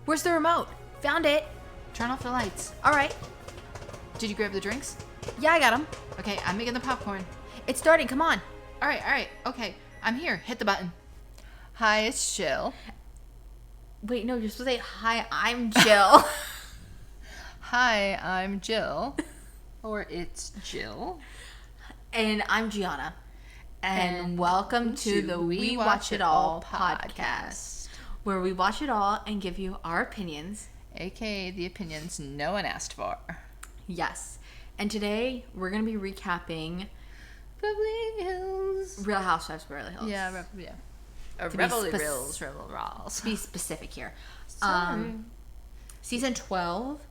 Where's the remote? Found it. Turn off the lights. All right. Did you grab the drinks? Yeah, I got them. Okay, I'm making the popcorn. It's starting. Come on. All right. Okay, I'm here. Hit the button. Hi, it's Jill. Wait, no, you're supposed to say, hi, I'm Jill. Hi, I'm Jill. Or it's Jill. And I'm Gianna. And welcome to the We Watch It All podcast, where we watch it all and give you our opinions. AKA the opinions no one asked for. Yes. And today, we're going to be recapping Beverly Hills. Real Housewives of Beverly Hills. Yeah. Beverly Hills. To be specific here. Sorry. Season 12,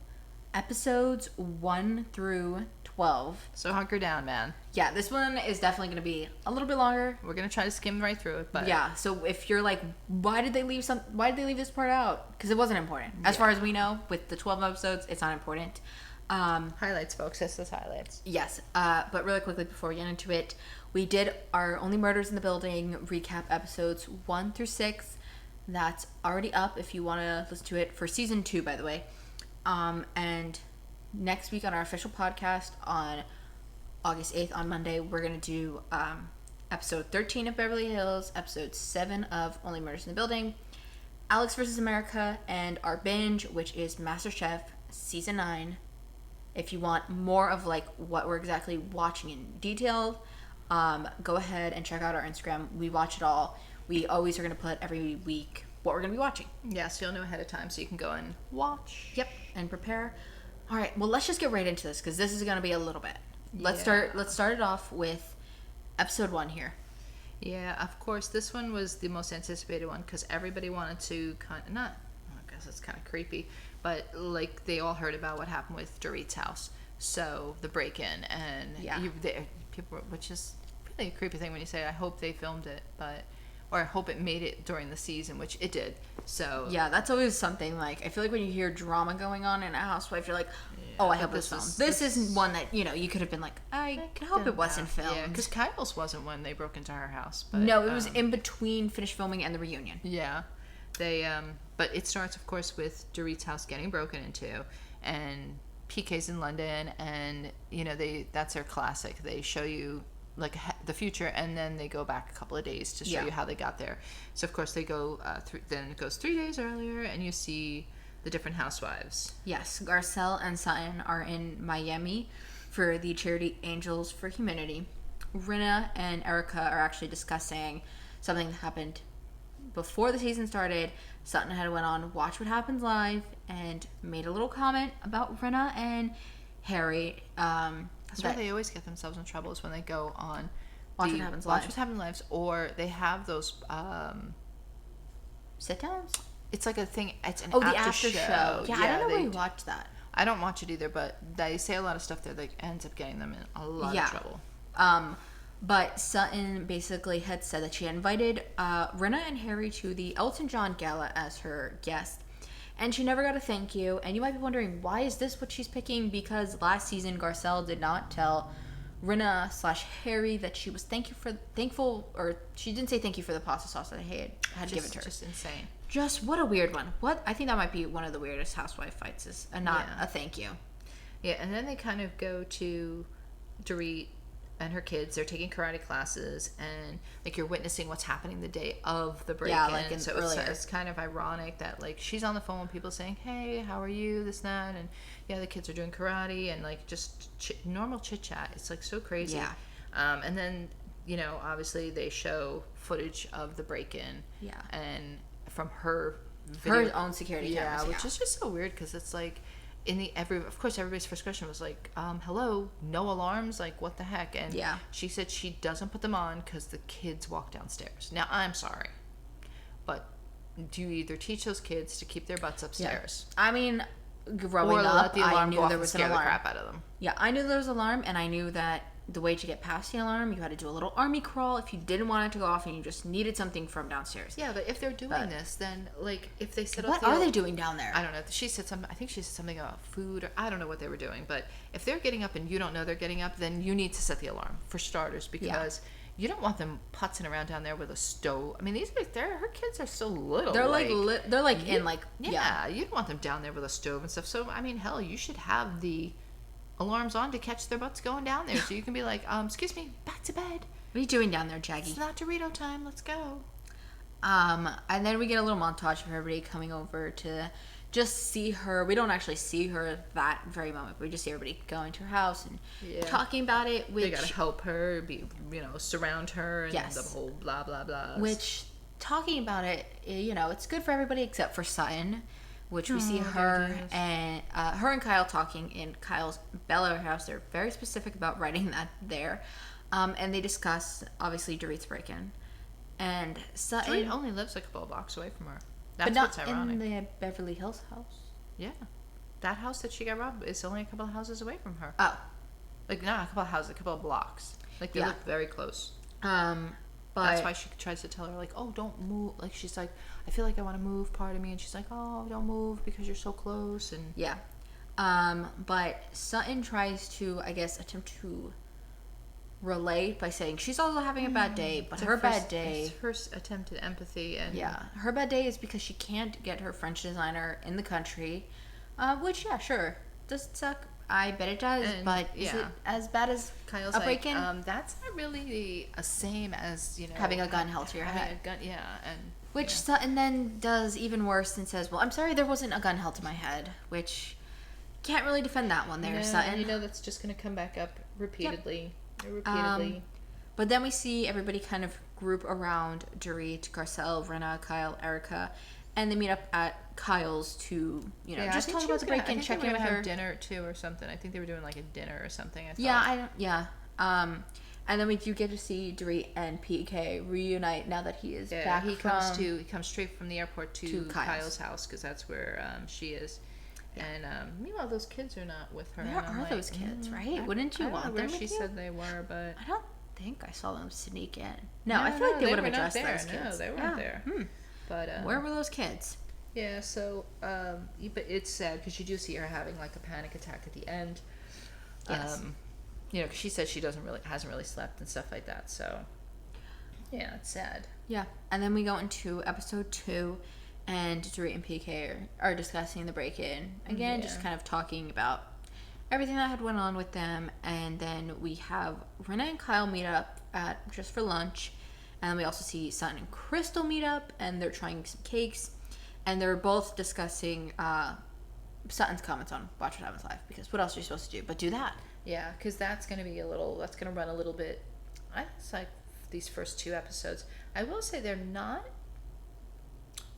episodes 1 through 12. So hunker down, man. Yeah, this one is definitely going to be a little bit longer. We're going to try to skim right through it, but... Yeah, so if you're like, why did they leave this part out? Because it wasn't important. As far as we know, with the 12 episodes, it's not important. Highlights, folks. This is highlights. Yes, but really quickly before we get into it, we did our Only Murders in the Building recap episodes 1 through 6. That's already up if you want to listen to it for season 2, by the way. And next week on our official podcast on August 8th on Monday, we're going to do episode 13 of Beverly Hills, episode 7 of Only Murders in the Building, Alex vs. America, and our binge, which is MasterChef season 9. If you want more of like what we're exactly watching in detail, go ahead and check out our Instagram. We watch it all. We always are going to put every week what we're going to be watching. Yeah, so you'll know ahead of time so you can go and watch. Yep, and prepare. All right, well, let's just get right into this because this is going to be a little bit. Let's start it off with episode 1 here. Yeah, of course, this one was the most anticipated one because everybody wanted to I guess it's kind of creepy, but like they all heard about what happened with Dorit's house. So the break-in and people, which is really a creepy thing when you say, I hope they filmed it, or I hope it made it during the season, which it did. So yeah, that's always something. Like I feel like when you hear drama going on in a housewife, you're like, oh, I hope it was filmed. This isn't one that you could have been like, I hope it wasn't filmed. Yeah, because Kyle's wasn't when they broke into her house. But, no, it was in between finished filming and the reunion. Yeah, they but it starts, of course, with Dorit's house getting broken into, and PK's in London, and that's their classic. They show you like the future, and then they go back a couple of days to show you how they got there. So of course they go then it goes 3 days earlier, and you see the different housewives. Yes, Garcelle and Sutton are in Miami for the charity Angels for Humanity. Rinna and Erica are actually discussing something that happened before the season started. Sutton had went on Watch What Happens Live and made a little comment about Rinna and Harry. That's why they always get themselves in trouble, is when they go on Watch What Happens Live. Watch What Happens Live, or they have those sit-downs? It's like a thing. It's an the after show. Yeah, I don't know where you watch that. I don't watch it either, but they say a lot of stuff that ends up getting them in a lot of trouble. But Sutton basically had said that she had invited Rinna and Harry to the Elton John Gala as her guest, and she never got a thank you. And you might be wondering, why is this what she's picking? Because last season, Garcelle did not tell Rinna/Harry that she was thankful, or she didn't say thank you for the pasta sauce that I had given to her. Just insane. Just what a weird one. I think that might be one of the weirdest housewife fights, is not a thank you. Yeah, and then they kind of go to Dorit and her kids. They're taking karate classes, and like you're witnessing what's happening the day of the break-in. Yeah, like so it's kind of ironic that like she's on the phone with people saying, "Hey, how are you?" This, that, and the kids are doing karate, and like just normal chit chat. It's like so crazy. Yeah. And then obviously they show footage of the break-in. Yeah. And from her video, her own security cameras, which is just so weird because it's like of course everybody's first question was like, hello, no alarms, like what the heck? And she said she doesn't put them on because the kids walk downstairs. Now I'm sorry, but do you either teach those kids to keep their butts upstairs? I mean, growing up, I knew there was an alarm. The crap out of them. Yeah, I knew there was an alarm, and I knew that the way to get past the alarm, you had to do a little army crawl if you didn't want it to go off and you just needed something from downstairs. Yeah, but if they're doing this, then like if they set up what are they doing down there? I don't know. She said something. I think she said something about food, or I don't know what they were doing. But if they're getting up and you don't know they're getting up, then you need to set the alarm for starters, because you don't want them putzing around down there with a stove. I mean, her kids are still little. They're they're like in like yeah. You don't want them down there with a stove and stuff. So I mean, hell, you should have the alarms on to catch their butts going down there, so you can be like, excuse me, back to bed. What are you doing down there, Jackie? It's not Dorito time. Let's go. And then we get a little montage of everybody coming over to just see her. We don't actually see her that very moment. We just see everybody going to her house and talking about it. Which, they gotta help her, surround her, and yes. the whole blah blah blah. Which, talking about it, it's good for everybody except for Sutton, which we see her and Kyle talking in Kyle's Bella house. They're very specific about writing that there, and they discuss obviously Dorit's break-in, and Sutton Dorit only lives a couple of blocks away from her. That's but not what's ironic. in the Beverly Hills house. Yeah. That house that she got robbed is only a couple of houses away from her. Oh. Like, not a couple of houses, a couple of blocks. Like, they live very close. But that's why she tries to tell her, like, oh, don't move. Like, she's like, I feel like I want to move, part of me. And she's like, oh, don't move because you're so close. And yeah. But Sutton tries to, I guess, attempt to relate by saying she's also having a bad day, but her bad day, first attempt at empathy, and her bad day is because she can't get her French designer in the country, which sure, does it suck? I bet it does, but is it as bad as Kyle's a break-in? That's not really the same as having a gun held to your head. And which Sutton then does even worse and says, well, I'm sorry there wasn't a gun held to my head, which can't really defend that one there, Sutton. That's just going to come back up repeatedly. But then we see everybody kind of group around Dorit, Garcelle, Rena, Kyle, Erica, and they meet up at Kyle's to, just talk about the break-in, check in with her. Have dinner too or something. I think they were doing like a dinner or something. And then we do get to see Dorit and PK reunite now that he is back. He comes straight from the airport to Kyle's house because that's where she is. Yeah. And meanwhile, those kids are not with her. Where are those kids, right? Wouldn't you want them with you? She said they were, but I don't think I saw them sneak in. No, I feel like they would have addressed those kids. No, they weren't there. But where were those kids? Yeah, so but it's sad because you do see her having like a panic attack at the end. Yes. Because she said she hasn't really slept and stuff like that. So yeah, it's sad. Yeah, and then we go into episode 2. And Dorit and PK are discussing the break-in. Again, just kind of talking about everything that had went on with them. And then we have Rena and Kyle meet up just for lunch. And then we also see Sutton and Crystal meet up. And they're trying some cakes. And they're both discussing Sutton's comments on Watch What Happens Live. Because what else are you supposed to do but do that? Yeah, because that's going to run a little bit. It's like these first 2 episodes. I will say they're not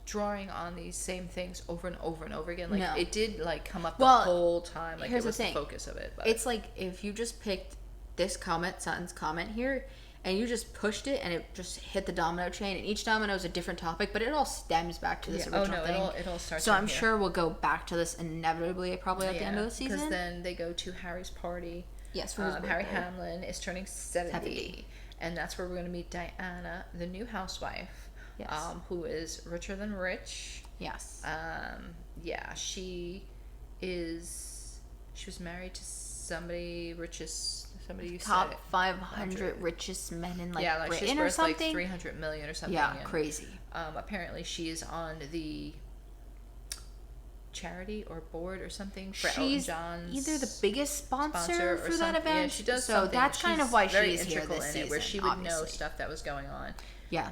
drawing on these same things over and over and over again. Like it did come up the whole time. Like it was the focus of it. But it's like if you just picked this comment, Sutton's comment here, and you just pushed it and it just hit the domino chain, and each domino is a different topic, but it all stems back to this original thing. It all starts. So I'm sure we'll go back to this inevitably, probably at the end of the season. Because then they go to Harry's party. Yes, for his birthday. Harry Hamlin is turning 70, and that's where we're going to meet Diana, the new housewife. Yes. Who is richer than rich. Yes. She was married to somebody you top said 500 richest men in Britain she's worth or something. 300 million or something. Yeah, crazy. Apparently she is on the charity or board or something for she's Elton John's either the biggest sponsor for that event. Yeah, she does. So that's kind of why she's here this season, where she would know stuff that was going on. Yeah.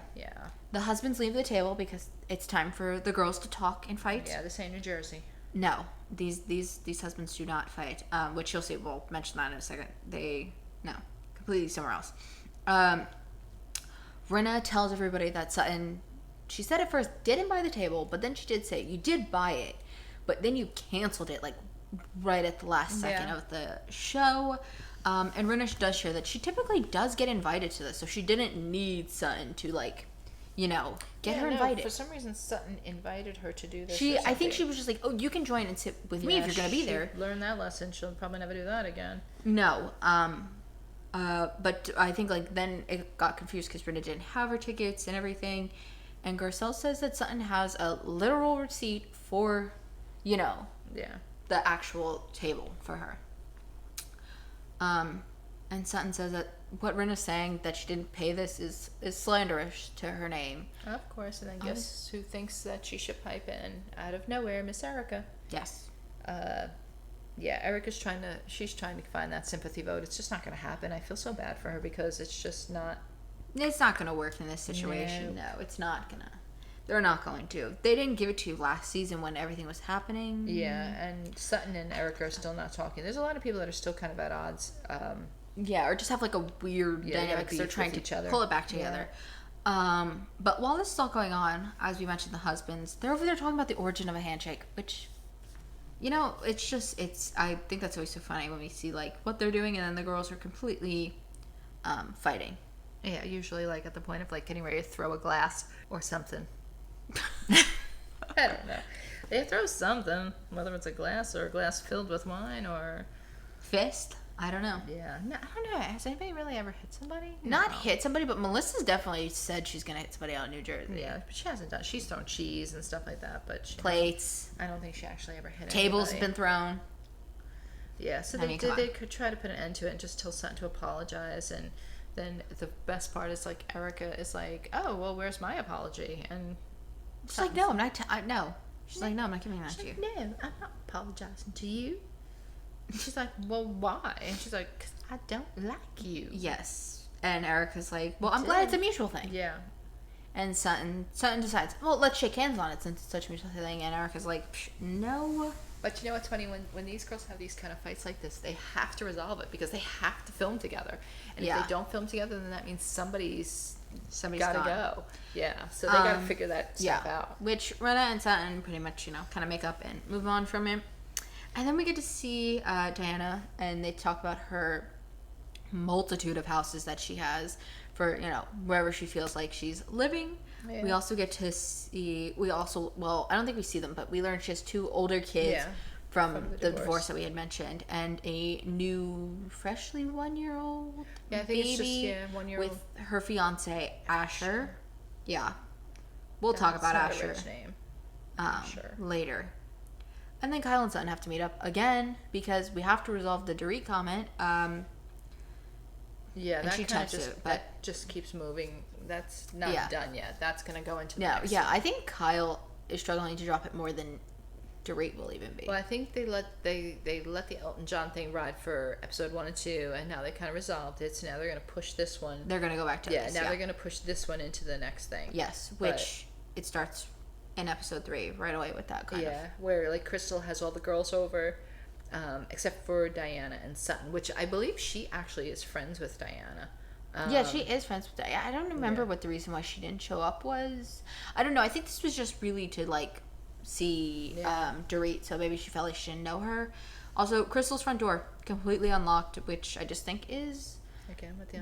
The husbands leave the table because it's time for the girls to talk and fight. Yeah, this ain't New Jersey. No, these husbands do not fight. Which you'll see. We'll mention that in a second. Completely somewhere else. Rena tells everybody that Sutton, she said at first didn't buy the table, but then she did say you did buy it, but then you canceled it right at the last second of the show. And Rena does share that she typically does get invited to this, so she didn't need Sutton to get her invited. For some reason, Sutton invited her to do this. I think she was just like, oh, you can join and sit with me if you're going to be there. Learn that lesson. She'll probably never do that again. No. But I think then it got confused because Rena didn't have her tickets and everything. And Garcelle says that Sutton has a literal receipt for, the actual table for her. And And Sutton says that what Rinna's saying, that she didn't pay this, is slanderous to her name. Of course, and then guess who thinks that she should pipe in out of nowhere? Miss Erica. Yes. Yeah, Erica's trying to find that sympathy vote. It's just not going to happen. I feel so bad for her because it's just not. It's not going to work in this situation. No, it's not going to. They're not going to. They didn't give it to you last season when everything was happening. Yeah, and Sutton and Erica are still not talking. There's a lot of people that are still kind of at odds. Yeah, or just have like a weird dynamic because they're trying to pull it back together. Yeah. But while this is all going on, as we mentioned, the husbands, they're over there talking about the origin of a handshake, which, you know, I think that's always so funny when we see like what they're doing and then the girls are completely fighting. Yeah, usually like at the point of like getting ready to throw a glass or something. I don't know. They throw something, whether it's a glass or a glass filled with wine or fist. I don't know. Yeah, no, I don't know. Has anybody really ever hit somebody? Not hit somebody, but Melissa's definitely said she's gonna hit somebody out in New Jersey. Yeah, but she hasn't done. She's thrown cheese and stuff like that, but plates. I don't think she actually ever hit. Tables have been thrown. Yeah, so they could try to put an end to it and just tell Sutton to apologize, and then the best part is like Erica is like, "Oh, well, where's my apology?" And she's like, "No, I'm not. No." She's like, "No, I'm not giving that to you." No, I'm not apologizing to you. And she's like, "Well, why?" And she's like, "'Cause I don't like you." Yes. And Erica's like, "Well, I'm glad it's a mutual thing." Yeah. And Sutton decides, "Well, let's shake hands on it since it's such a mutual thing." And Erica's like, "No." But you know what's funny? When these girls have these kind of fights like this, they have to resolve it because they have to film together. And if they don't film together, then that means somebody's got to go. Yeah. So they got to figure that stuff out. Which Rinna and Sutton pretty much, kind of make up and move on from it. And then we get to see Gianna, and they talk about her multitude of houses that she has for, wherever she feels like she's living. Yeah. We also get to see, I don't think we see them, but we learn she has 2 older kids from the divorce that we had mentioned, and a new, freshly 1-year-old baby 1-year-old. with her fiance, Asher. Yeah. We'll talk about Asher a rich name. later. And then Kyle and Sutton have to meet up again because we have to resolve the Dorit comment. Yeah, that just keeps moving. That's not done yet. That's going to go into the next I think Kyle is struggling to drop it more than Dorit will even be. Well, I think they let the Elton John thing ride for episode 1 and 2, and now they kind of resolved it. So now they're going to push this one. They're going to go back to this. They're going to push this one into the next thing. Yes, which it starts in episode 3 right away with that kind of. Yeah, where like Crystal has all the girls over, except for Diana and Sutton, which I believe she actually is friends with Diana. Yeah, she is friends with Diana. I don't remember what the reason why she didn't show up was. I don't know. I think this was just really to like see Dorit, so maybe she felt like she didn't know her. Also, Crystal's front door completely unlocked, which I just think is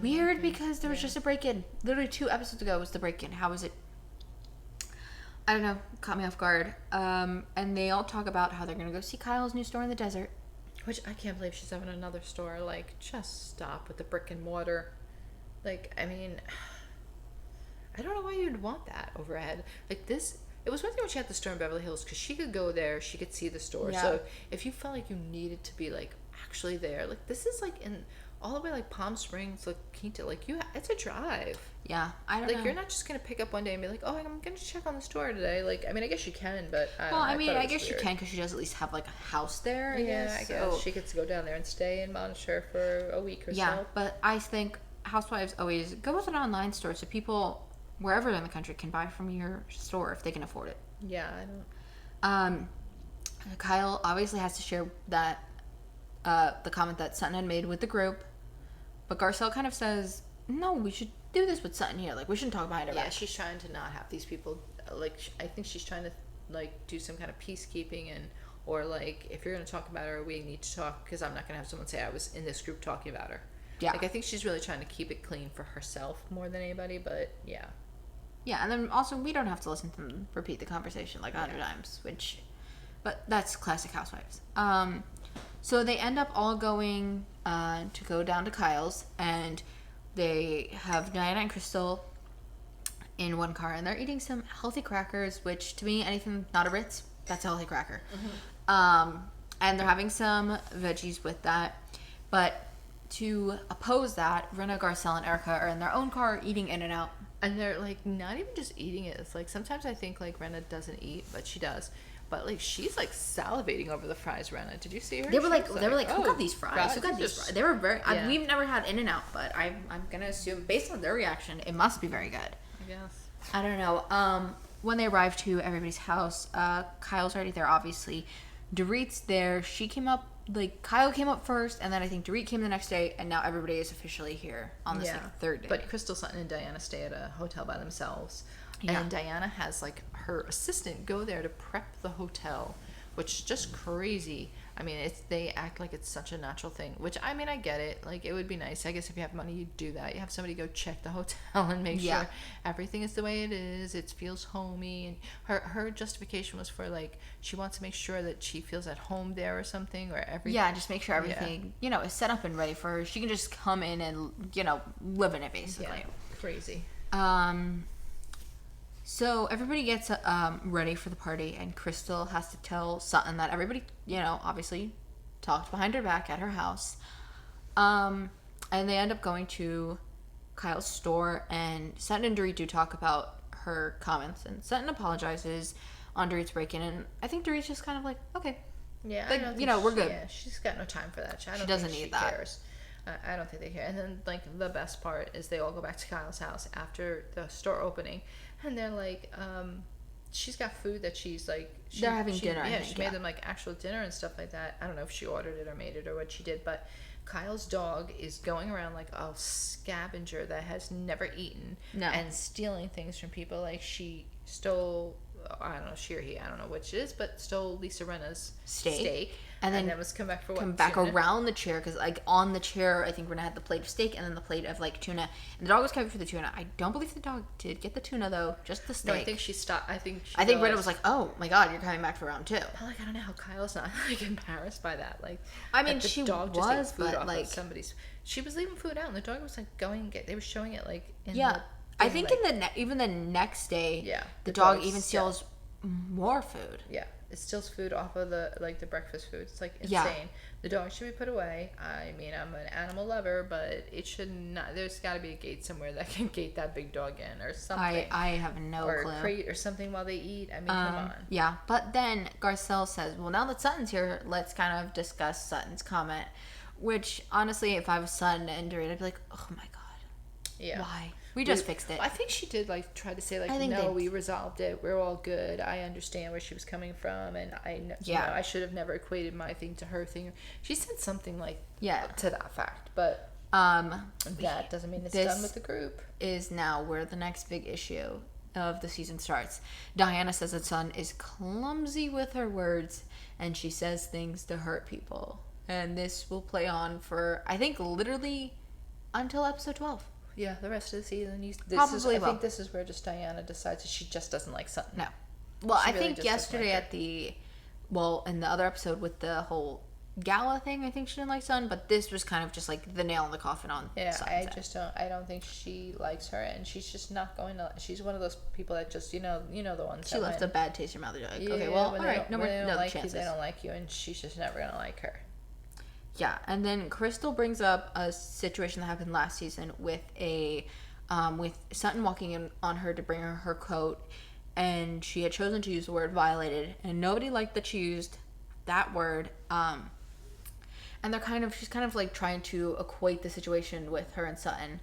weird because there was just a break-in. Literally 2 episodes ago was the break-in. How was it? I don't know. Caught me off guard. And they all talk about how they're going to go see Kyle's new store in the desert. Which I can't believe she's having another store. Like, just stop with the brick and mortar. Like, I mean, I don't know why you'd want that overhead. Like this, it was one thing when she had the store in Beverly Hills because she could go there, she could see the store. Yeah. So if you felt like you needed to be like actually there, like this is like in all the way like Palm Springs, like Quinta, like it's a drive. Yeah, I don't know. Like you're not just gonna pick up one day and be like, oh, I'm gonna check on the store today. Like, I mean, I guess you can, but I guess you can because she does at least have like a house there. I guess she gets to go down there and stay and monitor for a week or so. Yeah, but I think Housewives always go with an online store so people wherever in the country can buy from your store if they can afford it. Yeah, I don't. Kyle obviously has to share that the comment that Sutton had made with the group, but Garcelle kind of says, no, we should do this with Sutton here. Like, we shouldn't talk behind her back. Yeah, she's trying to not have these people, like, I think she's trying to, like, do some kind of peacekeeping or, like, if you're going to talk about her, we need to talk, because I'm not going to have someone say I was in this group talking about her. Yeah. Like, I think she's really trying to keep it clean for herself more than anybody, but, yeah. Yeah, and then also, we don't have to listen to them repeat the conversation, like, 100 times, but that's classic Housewives. So they end up all going to go down to Kyle's, and they have Diana and Crystal in one car, and they're eating some healthy crackers, which to me, anything not a Ritz, that's a healthy cracker. Mm-hmm. And they're having some veggies with that. But to oppose that, Rinna, Garcelle, and Erica are in their own car eating In-N-Out. And they're like not even just eating it. It's like sometimes I think like Renna doesn't eat, but she does. But like she's like salivating over the fries. Renna, did you see her? They were like, oh, who got these fries? Who got these fries? They were very. Yeah. We've never had In-N-Out, but I'm gonna assume based on their reaction, it must be very good. I guess. I don't know. When they arrive to everybody's house, Kyle's already there. Obviously, Dorit's there. She came up. Like Kyle came up first, and then I think Dorit came the next day, and now everybody is officially here on this like third day. But Crystal, Sutton, and Diana stay at a hotel by themselves, Yeah. and Diana has like her assistant go there to prep the hotel, which is just crazy. I mean, they act like it's such a natural thing, which I mean, I get it. Like, it would be nice. I guess if you have money, you do that. You have somebody go check the hotel and make sure everything is the way it is. It feels homey. And her justification was for, like, she wants to make sure that she feels at home there or something, or everything. Yeah, just make sure everything, you know, is set up and ready for her. She can just come in and, you know, live in it, basically. Yeah, crazy. So everybody gets ready for the party, and Crystal has to tell Sutton that everybody, you know, obviously talked behind her back at her house. And they end up going to Kyle's store, and Sutton and Dorit do talk about her comments, and Sutton apologizes on Dorit's break-in, and I think Dorit's just kind of like, okay. Yeah, like, I don't think you know, we're good. Yeah, she's got no time for that. She doesn't need that. Cares. I don't think they care. And then, like, the best part is they all go back to Kyle's house after the store opening, and they're like, she's got food that she's like, they're having dinner. Yeah, I think, she made them like actual dinner and stuff like that. I don't know if she ordered it or made it or what she did, but Kyle's dog is going around like a scavenger that has never eaten and stealing things from people. Like, she stole, I don't know, she or he, I don't know which it is, but stole Lisa Rinna's steak. And then was come back for what? Come back around the chair, because like on the chair, I think Rinna had the plate of steak and then the plate of like tuna, and the dog was coming for the tuna. I don't believe the dog did get the tuna though, just the steak. No, I think she stopped. I think Rinna was like, "Oh my god, you're coming back for round 2." But like, I don't know how Kyle's not like embarrassed by that. Like, I mean, the she dog was, just ate food but off like of somebody's. She was leaving food out, and the dog was like going and get. They were showing it like in yeah. The I think like, in even the next day, the dog dog even steals more food. Yeah, it steals food off of the breakfast food. It's like insane. Yeah. The dog should be put away. I mean, I'm an animal lover, but it should not. There's got to be a gate somewhere that can gate that big dog in, or something. I have no clue. Or a crate or something while they eat. I mean, come on. Yeah, but then Garcelle says, "Well, now that Sutton's here, let's kind of discuss Sutton's comment." Which, honestly, if I was Sutton and Dorit, I'd be like, "Oh my god, why? We just fixed it." I think she did like try to say like, no, we resolved it. We're all good. I understand where she was coming from, and you know, I should have never equated my thing to her thing. She said something like to that fact, but that doesn't mean it's done with the group. Is now where the next big issue of the season starts. Diana says that Sutton is clumsy with her words, and she says things to hurt people, and this will play on for, I think, literally until episode 12. Yeah, the rest of the season. I think this is where just Diana decides that she just doesn't like Sutton. No. Well, I think yesterday in the other episode with the whole gala thing, I think she didn't like Sutton, but this was kind of just like the nail in the coffin on Sutton's I don't think she likes her, and she's just not going to. She's one of those people that just, you know the ones she left a bad taste in your mouth. You're like, yeah, okay, well, all right, no more chances. They don't like you, and she's just never going to like her. Yeah, and then Crystal brings up a situation that happened last season with with Sutton walking in on her to bring her her coat, and she had chosen to use the word violated, and nobody liked that she used that word. And she's kind of like trying to equate the situation with her and Sutton,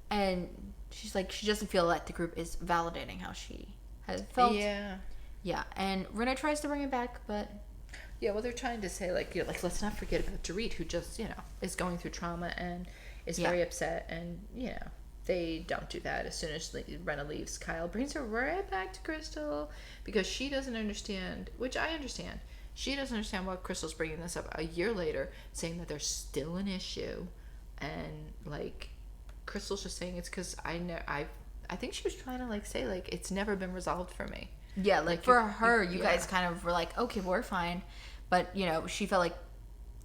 and she's like, she doesn't feel that the group is validating how she has felt. Yeah, and Rinna tries to bring it back, but. Yeah, well, they're trying to say, like, let's not forget about Dorit, who just, is going through trauma and is very upset. And, they don't do that. As soon as Rinna leaves, Kyle brings her right back to Crystal because she doesn't understand, which I understand. She doesn't understand why Crystal's bringing this up a year later, saying that there's still an issue. And, like, Crystal's just saying it's because I think she was trying to, like, say, like, it's never been resolved for me. Yeah, like for her, you guys kind of were like, okay, we're fine. But, she felt like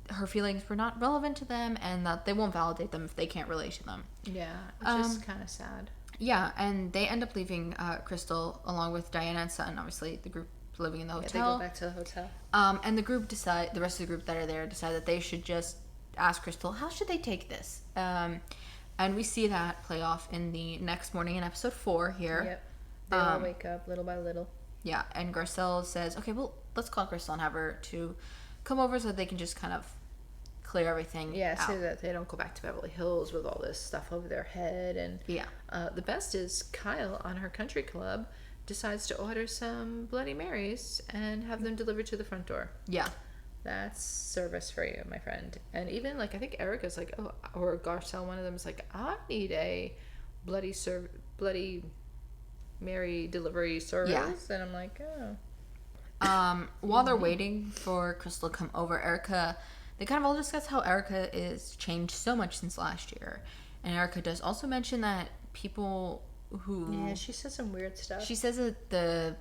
her feelings were not relevant to them and that they won't validate them if they can't relate to them. Yeah, which is kind of sad. Yeah, and they end up leaving Crystal along with Diana and Sutton, obviously, the group living in the hotel. Yeah, they go back to the hotel. And the rest of the group that are there decide that they should just ask Crystal, how should they take this? And we see that play off in the next morning in episode 4 here. Yep. They all wake up little by little. Yeah, and Garcelle says, okay, well, let's call Crystal and have her to come over so that they can just kind of clear everything out. So that they don't go back to Beverly Hills with all this stuff over their head. And the best is Kyle on her country club decides to order some Bloody Marys and have them delivered to the front door. Yeah. That's service for you, my friend. And even, like, I think Erica's like, oh, or Garcelle, one of them is like, I need a Bloody Mary delivery service. Yeah. And I'm like, oh. While they're waiting for Crystal to come over, they kind of all discuss how Erica is changed so much since last year. And Erica does also mention that people who... Yeah, she says some weird stuff. She says that the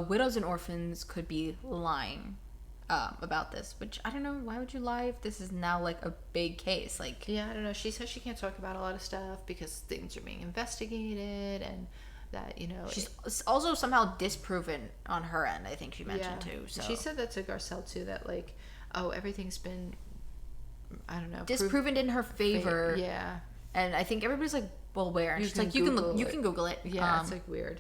widows and orphans could be lying about this, which I don't know, why would you lie if this is now like a big case? Like, yeah, I don't know. She says she can't talk about a lot of stuff because things are being investigated, and that, you know, she's also somehow disproven on her end, I think she mentioned too. So she said that to Garcelle too, that like, oh, everything's been, I don't know, disproven in her favor. Yeah. And I think everybody's like, well, where? And she's like, you can Google it. Yeah, it's like weird.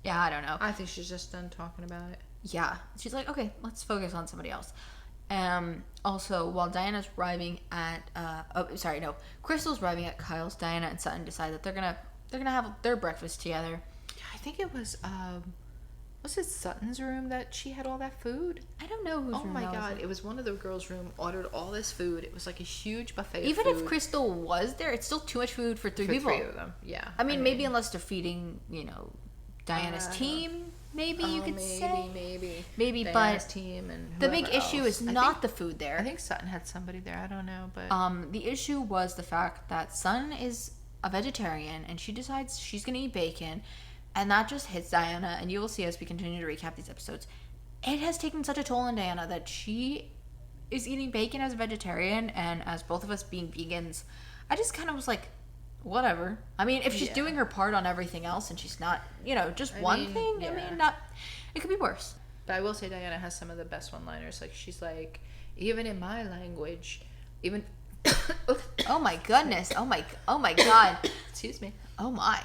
Yeah, I don't know. I think she's just done talking about it. Yeah. She's like, okay, let's focus on somebody else. Also, while Diana's arriving at, Crystal's arriving at Kyle's, Diana and Sutton decide that they're gonna have their breakfast together. Yeah, I think it was it Sutton's room that she had all that food? I don't know whose room. Oh my god, it was one of the girls' room, ordered all this food. It was like a huge buffet Even of food. if Crystal was there, it's still too much food for three people. 3 of them, yeah. I mean, maybe unless they're feeding, Diana's team, maybe you could say. Maybe, Diana's but team and the big whoever issue else. is not the food there. I think Sutton had somebody there. I don't know, but the issue was the fact that Sutton is a vegetarian and she decides she's gonna eat bacon, and that just hits Diana. And you will see as we continue to recap these episodes, it has taken such a toll on Diana that she is eating bacon as a vegetarian, and as both of us being vegans, I just kind of was like, whatever. I mean, if she's doing her part on everything else and she's not, just one thing, yeah. I mean, it could be worse. But I will say Diana has some of the best one-liners. Like, she's like, even in my language, even... Oh my goodness. Oh my god. Excuse me. Oh my.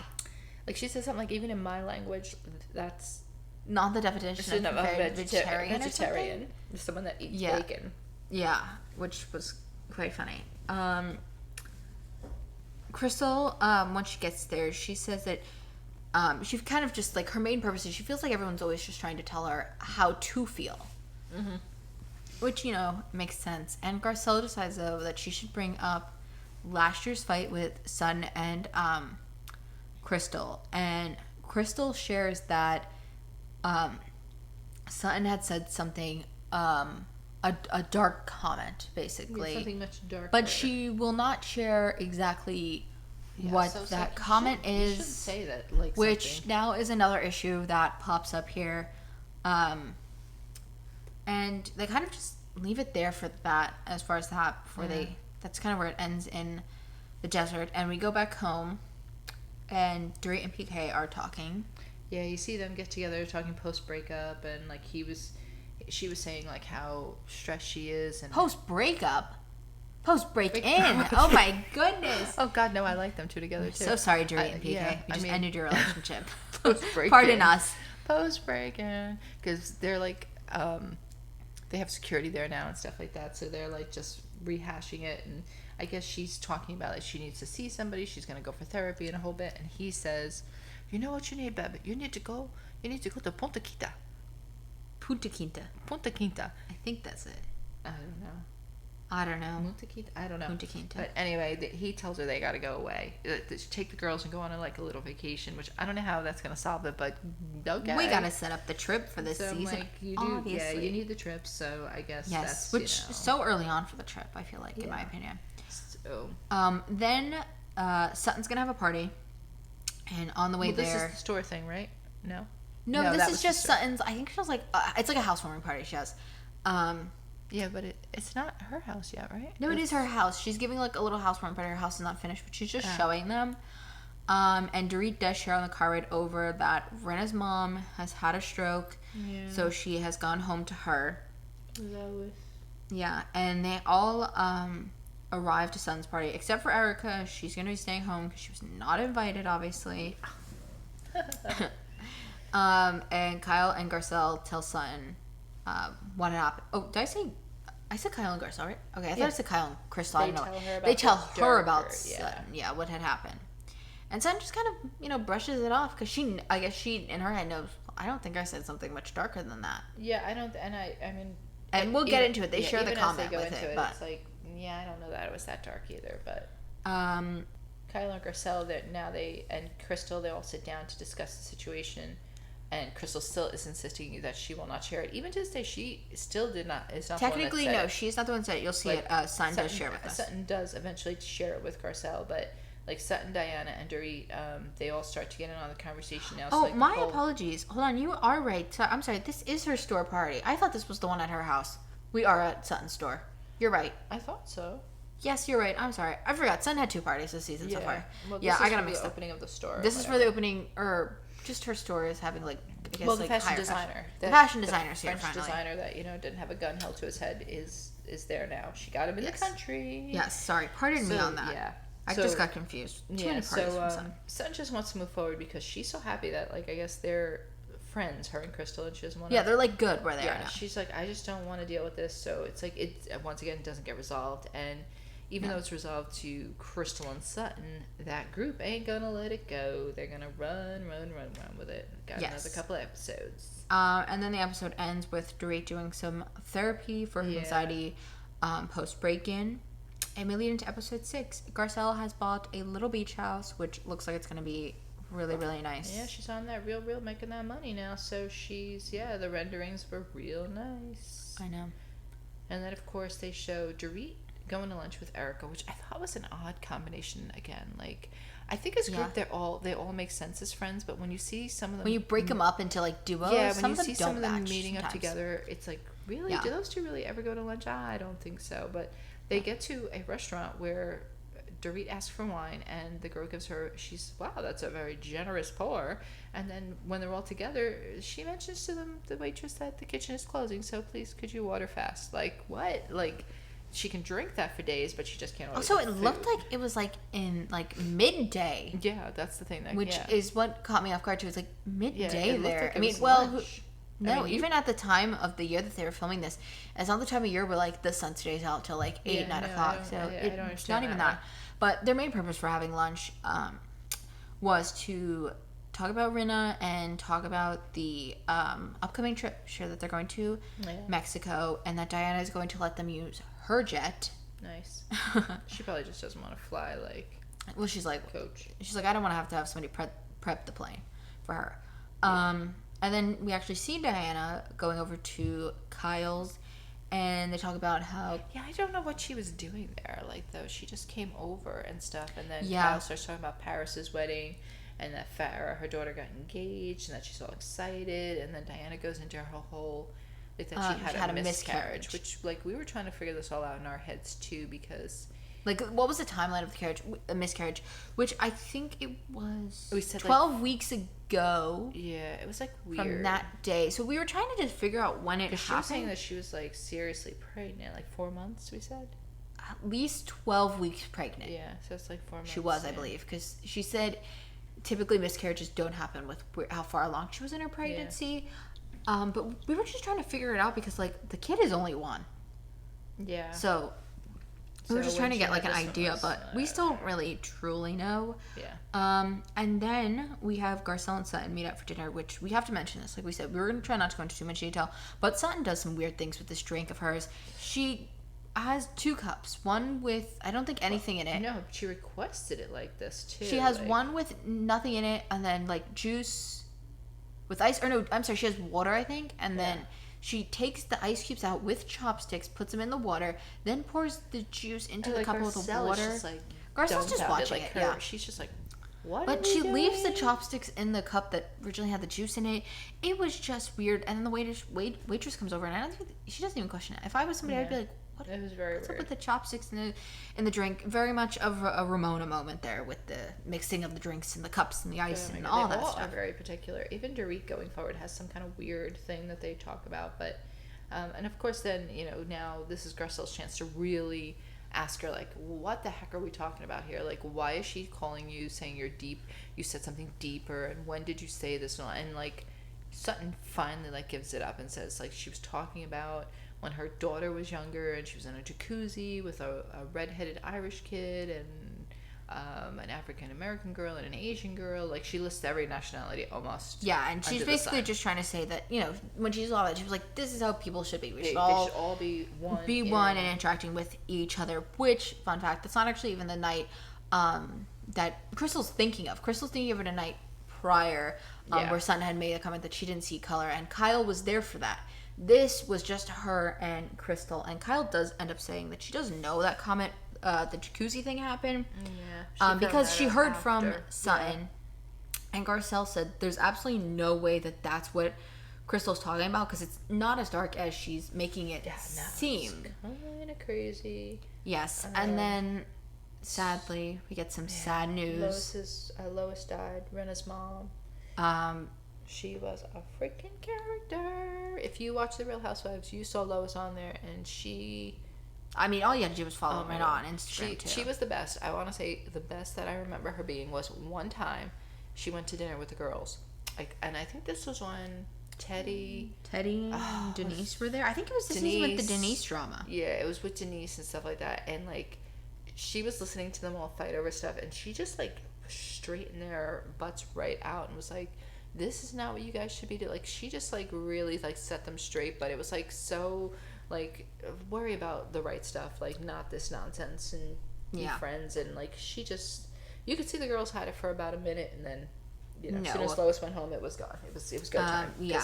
Like, she says something like, even in my language, that's... Not the definition of vegetarian. Vegetarian. Someone that eats bacon. Yeah, which was quite funny. Crystal, when she gets there, she says that she kind of just, like, her main purpose is she feels like everyone's always just trying to tell her how to feel. Mm-hmm. Which, makes sense. And Garcelle decides, though, that she should bring up last year's fight with Sun and Crystal. And Crystal shares that Sutton had said something, a dark comment, basically. Something much darker. But she will not share exactly what that comment is. You shouldn't say that, like, which something. Now is another issue that pops up here. And they kind of just leave it there for that, as far as that, before that's kind of where it ends in the desert. And we go back home, and Dorit and PK are talking. Yeah, you see them get together talking post-breakup, and, like, she was saying, like, how stressed she is. And Post-breakup? Post-break-in? Oh, my goodness. Oh, God, no, I like them two together, too. So sorry, Dorit and PK. Yeah, you just ended your relationship. Post-break-in. Pardon us. Post-break-in. Because they're, like, they have security there now and stuff like that, so they're, like, just rehashing it. And I guess she's talking about, like, she needs to see somebody. She's going to go for therapy in a whole bit. And he says, you know what you need, baby? You need to go to Punta Quinta. Punta Quinta. Punta Quinta. I think that's it. I don't know. Punta Quinta? I don't know. Punta Quinta. But anyway, he tells her they got to go away. Take the girls and go on a little vacation, which I don't know how that's going to solve it, but okay. We got to set up the trip for this season. Like, you do, obviously. Yeah, you need the trip, so I guess that's, which is so early on for the trip, I feel like, in my opinion. So. Then Sutton's going to have a party, and on the way there... This is the store thing, right? No, this is just Sutton's... I think she was like... it's like a housewarming party she has. Yeah, but it's not her house yet, right? No, it is her house. She's giving, like, a little housewarming party. Her house is not finished, but she's just showing them. And Dorit does share on the car ride over that Rena's mom has had a stroke, so she has gone home to her. Lois. Yeah, and they all arrive to Sutton's party, except for Erica. She's going to be staying home because she was not invited, obviously. And Kyle and Garcelle tell Sutton what happened. Oh, did I say... I said Kyle and Garcelle, right? Okay, I thought I said Kyle and Crystal. I don't know. They tell her about Sutton. Yeah, what had happened. And Sutton just kind of, brushes it off because I guess she, in her head, knows, I don't think I said something much darker than that. Yeah, I don't, and I mean... And we'll get into it. They share the comment with it, but... It's like, yeah, I don't know that it was that dark either, but... Kyle and Garcelle, and Crystal, they all sit down to discuss the situation, and Crystal still is insisting that she will not share it. Even to this day, she still is not technically, the one that said no, it. she's not the one that said it. You'll see Sutton does share with us. Sutton does eventually share it with Garcelle, but... Like Sutton, Diana, and Dorit, they all start to get in on the conversation now. So my apologies. Hold on, you are right. I'm sorry, this is her store party. I thought this was the one at her house. We are at Sutton's store. You're right. I thought so. Yes, you're right. I'm sorry. I forgot. Sutton had 2 parties this season so far. Well, I got to mix the up. Opening of the store. This is for the opening, or just her store is having the fashion designer. The fashion designer, French designer that didn't have a gun held to his head is there now. She got him in the country. Yes, sorry. Pardon me on that. Yeah. I just got confused. Too many parties from Sutton. Sutton just wants to move forward because she's so happy that, I guess they're friends, her and Crystal, and she doesn't want to... Yeah, they're, good where they are now. She's like, I just don't want to deal with this, so it's like, it, once again, doesn't get resolved, and even though it's resolved to Crystal and Sutton, that group ain't gonna let it go. They're gonna run with it. Got another couple episodes. And then the episode ends with Dorit doing some therapy for her anxiety post-break-in. And we lead into episode 6. Garcelle has bought a little beach house, which looks like it's going to be really, really nice. Yeah, she's on that real making that money now. So she's, the renderings were real nice. I know. And then, of course, they show Dorit going to lunch with Erica, which I thought was an odd combination again. I think as a group, they all make sense as friends, but when you see some of them... When you break them up into, duos, when you see some of them meeting up together, it's like, really? Yeah. Do those two really ever go to lunch? I don't think so, but... They get to a restaurant where Dorit asks for wine, and the girl gives her, wow, that's a very generous pour. And then when they're all together, she mentions to them, the waitress, that the kitchen is closing, so please could you order fast? What? She can drink that for days, but she just can't order Also, it looked like it was in midday. Yeah, that's the thing. Which is what caught me off guard too. It was midday there. Lunch. No, even at the time of the year that they were filming this, it's not the time of year where the sun stays out till 8, 9 o'clock. So it's not even that. But their main purpose for having lunch was to talk about Rinna and talk about the upcoming trip. Sure that they're going to Mexico, and that Diana is going to let them use her jet. Nice. She probably just doesn't want to fly Well, she's like, coach. She's like, I don't want to have somebody prep the plane for her. And then we actually see Diana going over to Kyle's, and they talk about how... Yeah, I don't know what she was doing there, though. She just came over and stuff, and then Kyle starts talking about Paris's wedding, and that Farrah, her daughter, got engaged, and that she's all excited, and then Diana goes into her whole... that she had a miscarriage, which, we were trying to figure this all out in our heads, too, because... what was the timeline of the miscarriage? Which I think it was we said 12 weeks ago. Yeah, it was weird. From that day. So we were trying to just figure out when it happened. She was saying that she was seriously pregnant, 4 months, we said? At least 12 weeks pregnant. Yeah, so it's 4 months. She was, I believe, because she said typically miscarriages don't happen with how far along she was in her pregnancy. Yeah. But we were just trying to figure it out because the kid is only 1. Yeah. So we were just trying to get an idea, but we still don't really truly know. Yeah. And then we have Garcelle and Sutton meet up for dinner, which we have to mention this. Like we said, we were going to try not to go into too much detail, but Sutton does some weird things with this drink of hers. She has 2 cups, one with I don't think anything in it. No, she requested it like this too. She has one with nothing in it, and then juice with ice. Or no, I'm sorry, she has water, I think, and then. She takes the ice cubes out with chopsticks, puts them in the water, then pours the juice into the cup with the water. Garcelle's just watching it. Yeah, she's just what? But she leaves the chopsticks in the cup that originally had the juice in it. It was just weird. And then the waitress comes over, and I don't think she doesn't even question it. If I was somebody, I'd be like, "What? It was very what's weird. up with the chopsticks in the drink?" Very much of a Ramona moment there with the mixing of the drinks and the cups and the ice and all that stuff. They all are very particular. Even Dorit going forward has some kind of weird thing that they talk about. But and of course, then now this is Garcelle's chance to really ask her, like, what the heck are we talking about here? Like, why is she calling you, saying you're deep, you said something deeper, and when did you say this? And like, Sutton finally like gives it up and says, like, she was talking about when her daughter was younger and she was in a jacuzzi with a redheaded Irish kid and an African American girl and an Asian girl. Like, she lists every nationality almost. Yeah, and she's basically just trying to say that, you know, when she saw that, she was like, this is how people should be. They should all be one. Be one and interacting with each other. Which, fun fact, that's not actually even the night that Crystal's thinking of. Crystal's thinking of it a night prior where Sutton had made a comment that she didn't see color, and Kyle was there for that. This was just her and Crystal, and Kyle does end up saying that she doesn't know that comment, the jacuzzi thing happened. Yeah. Because she heard from Sutton, and Garcelle said there's absolutely no way that that's what Crystal's talking about, because it's not as dark as she's making it seem. Kind of crazy. Yes, and then sadly we get some sad news. Lois died. Rena's mom. She was a freaking character. If you watch The Real Housewives, you saw Lois on there, and she... I mean, all you had to do was follow Rena on Instagram, too. She was the best. I want to say the best that I remember her being was one time she went to dinner with the girls. And I think this was when Teddy and Denise were there. I think it was the season with the Denise drama. Yeah, it was with Denise and stuff like that. And, like, she was listening to them all fight over stuff, and she just, like, straightened their butts right out and was like, this is not what you guys should be doing. Like, she just, like, really, like, set them straight, but it was, like, so, like, worry about the right stuff, like, not this nonsense, and be friends. And, like, she just, you could see the girls had it for about a minute, and then, you know, as soon as Lois went home, it was gone. It was go time. Yeah.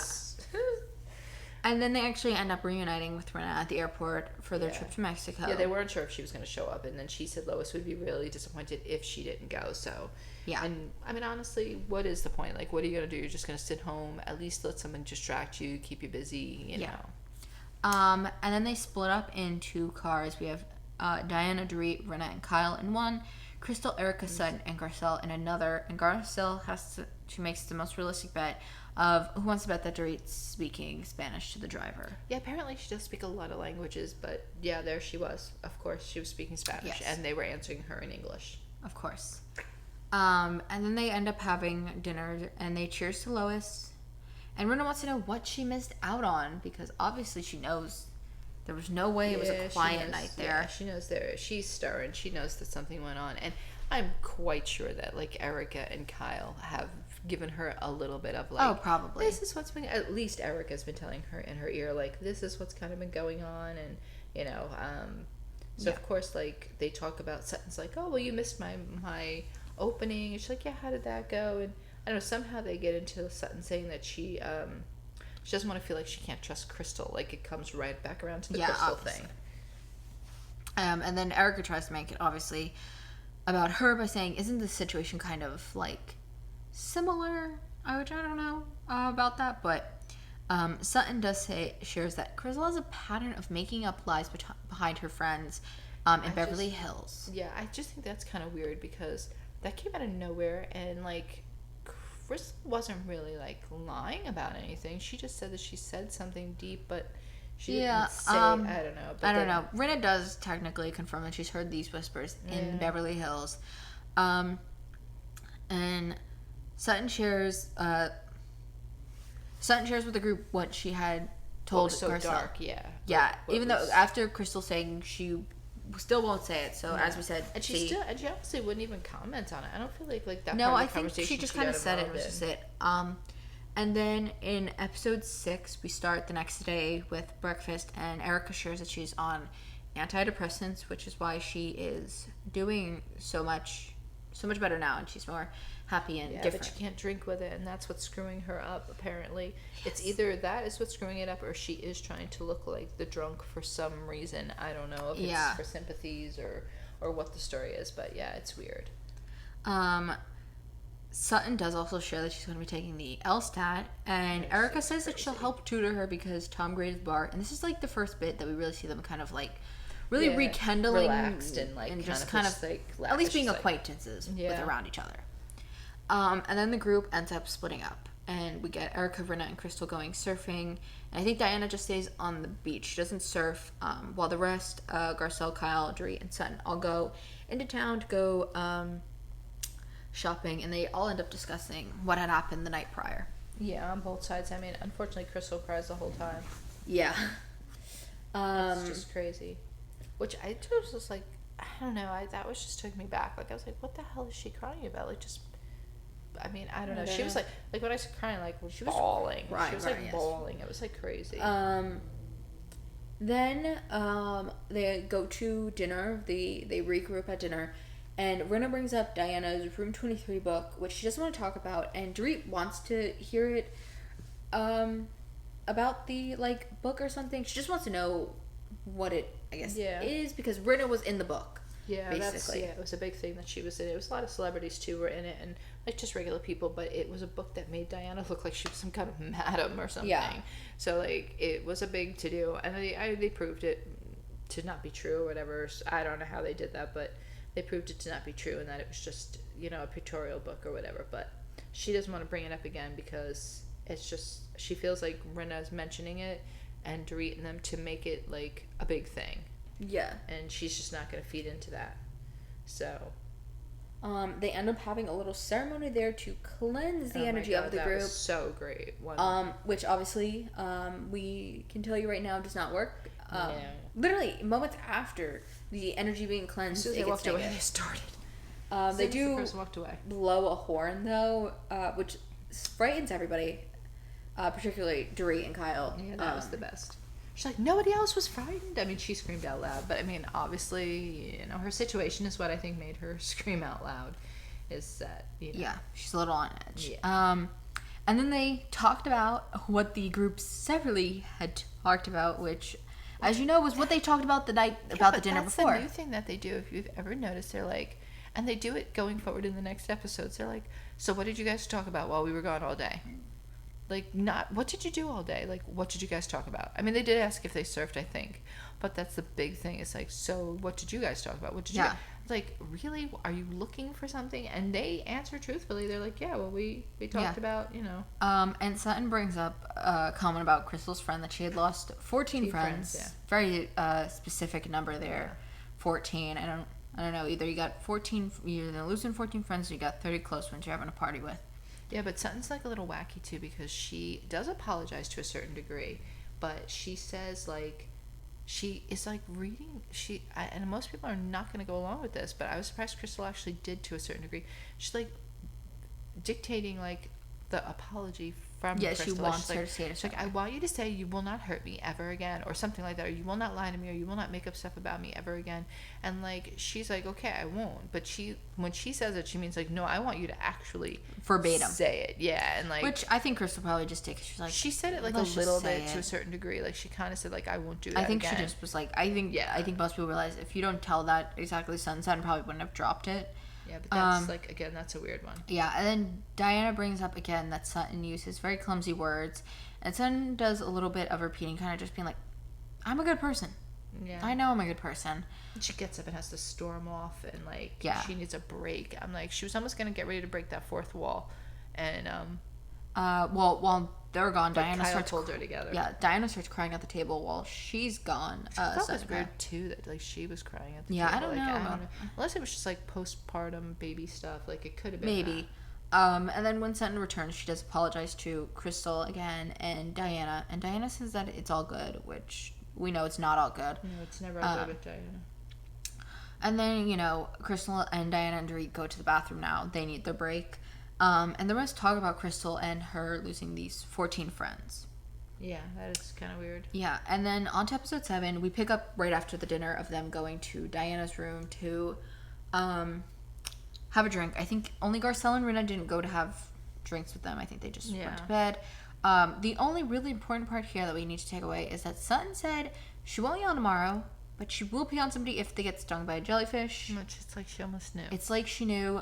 And then they actually end up reuniting with Rena at the airport for their trip to Mexico. Yeah, they weren't sure if she was going to show up, and then she said Lois would be really disappointed if she didn't go. So, yeah. And I mean, honestly, what is the point? Like, what are you going to do? You're just going to sit home? At least let someone distract you, keep you busy, you know. And then they split up in two cars. We have Diana, Dorit, Rena, and Kyle in one, Crystal, Erica, Sutton, and Garcelle in another. And Garcelle she makes the most realistic bet of who wants to bet that Dorit's speaking Spanish to the driver. Yeah, apparently she does speak a lot of languages, but yeah, there she was. Of course, she was speaking Spanish, and they were answering her in English. Of course. And then they end up having dinner, and they cheers to Lois. And Rena wants to know what she missed out on, because obviously she knows there was no way it was a quiet night there. Yeah, she knows she's stirring. She knows that something went on, and I'm quite sure that, like, Erica and Kyle have given her a little bit of, like, probably, this is what's been, at least Erica's been telling her in her ear, like, this is what's kind of been going on. And, you know, so of course, like, they talk about Sutton's like, oh, well, you missed my opening, and she's like, yeah, how did that go? And I don't know, somehow they get into Sutton saying that she doesn't want to feel like she can't trust Crystal. Like, it comes right back around to the Crystal thing. And then Erica tries to make it obviously about her by saying, isn't this situation kind of like similar? I don't know about that, but Sutton does shares that Crystal has a pattern of making up lies behind her friends in Beverly Hills. Yeah, I just think that's kind of weird, because that came out of nowhere, and, like, Crystal wasn't really, like, lying about anything. She just said that she said something deep, but she didn't say, I don't know. But I don't know. Rena does technically confirm that she's heard these whispers in Beverly Hills. And Sutton shares with the group what she had told Garcelle. Dark, yeah. Even though after Crystal saying she still won't say it, so as we said, and she honestly wouldn't even comment on it. I don't feel like that. No, I think she just kind of said it. Was just it. And then in episode 6, we start the next day with breakfast, and Erica shares that she's on antidepressants, which is why she is doing so much better now, and she's more happy and different. But she can't drink with it, and that's what's screwing her up, apparently. Yes. It's either that is what's screwing it up, or she is trying to look like the drunk for some reason. I don't know if it's for sympathies or what the story is, but yeah, it's weird. Sutton does also share that she's going to be taking the LSTAT, and Erica says that she'll help tutor her because Tom graded Bart, and this is like the first bit that we really see them kind of like really rekindling, relaxed, and like just kind of like at least being acquaintances with around each other. And then the group ends up splitting up. and we get Erica, Rinna, and Crystal going surfing. And I think Diana just stays on the beach. She doesn't surf, while the rest, Garcelle, Kyle, Dorit, and Sutton, all go into town to go shopping, and they all end up discussing what had happened the night prior. Yeah, on both sides. I mean, unfortunately, Crystal cries the whole time. Yeah. It's just crazy. Which I just was like, I don't know. That was just took me back. Like, I was like, what the hell is she crying about? Like, just, I mean, I don't know. She was like when I said crying, like, she was bawling. Right, she was right, like yes. bawling. It was like crazy. Then they go to dinner. They regroup at dinner, and Rinna brings up Diana's Room 23 book, which she doesn't want to talk about, and Dorit wants to hear it about the like book or something. She just wants to know what it, I guess, is, because Rinna was in the book. Yeah, basically. it was a big thing that she was in. It was a lot of celebrities too were in it, and like just regular people, but it was a book that made Diana look like she was some kind of madam or something. Yeah. So like it was a big to do, and they proved it to not be true or whatever. I don't know how they did that, but they proved it to not be true, and that it was just, you know, a pictorial book or whatever. But she doesn't want to bring it up again because it's just, she feels like Rinna's mentioning it and Dorit and them to make it like a big thing. Yeah. And she's just not going to feed into that. So they end up having a little ceremony there to cleanse the energy of the group. Was so great. Which obviously, we can tell you right now does not work. No. Literally moments after the energy being cleansed, they walked away, they started. They do the person walked away. blow a horn though, which frightens everybody, particularly Dorit and Kyle. Yeah, that was the best. She's like, nobody else was frightened. I mean, she screamed out loud, but I mean, obviously, you know, her situation is what I think made her scream out loud. Is that, you know? Yeah, she's a little on edge. Yeah. And then they talked about what the group separately had talked about, which, as you know, was what they talked about the night about the dinner before. That's the new thing that they do. If you've ever noticed, they're like, and they do it going forward in the next episodes. They're like, so what did you guys talk about while we were gone all day? Like, not, what did you do all day? Like, what did you guys talk about? I mean, they did ask if they surfed, I think. But that's the big thing. It's like, so what did you guys talk about? What did you like, really? Are you looking for something? And they answer truthfully. They're like, yeah, well, we talked about, you know. And Sutton brings up a comment about Crystal's friend that she had lost 14 friends. Yeah. Very specific number there. Yeah. 14. I don't know. Either you got 14, you're losing 14 friends, or you got 30 close ones you're having a party with. Yeah, but Sutton's like a little wacky too, because she does apologize to a certain degree, but she says like she is like reading and most people are not going to go along with this, but I was surprised Crystal actually did to a certain degree. She's like dictating like the apology from Crystal. She wants her to say it. She's like, I want you to say you will not hurt me ever again, or something like that, or you will not lie to me, or you will not make up stuff about me ever again. And like she's like, okay, I won't. But when she says it, she means like, no, I want you to actually verbatim say it. Yeah, and like, which I think Crystal probably just takes. She's like, she said it like a little bit to a certain degree. Like she kind of said like, I won't do that. I think again. She just was like, I think most people realize if you don't tell that exactly, Sutton probably wouldn't have dropped it. Yeah, but that's like, again, that's a weird one. Yeah, and then Diana brings up again that Sutton uses very clumsy words, and Sutton does a little bit of repeating, kind of just being like, I'm a good person. Yeah. I know I'm a good person. And she gets up and has to storm off, and like, she needs a break. I'm like, she was almost going to get ready to break that fourth wall. And, well, while they're gone, Diana Kyle starts pulled her together. Yeah, Diana starts crying at the table while she's gone. I thought it was weird too that like she was crying at the table. I don't know. Unless it was just like postpartum baby stuff. Like it could have been maybe. And then when Sutton returns, she does apologize to Crystal again and Diana. And Diana says that it's all good, which we know it's not all good. No, it's never all good with Diana. And then, you know, Crystal and Diana and Dorit go to the bathroom now. They need their break. And the rest talk about Crystal and her losing these 14 friends. Yeah, that is kind of weird. Yeah, and then on to episode 7, we pick up right after the dinner of them going to Diana's room to have a drink. I think only Garcelle and Rinna didn't go to have drinks with them. I think they just went to bed. The only really important part here that we need to take away is that Sutton said she won't yawn tomorrow, but she will pee on somebody if they get stung by a jellyfish. Which it's like she almost knew. It's like she knew,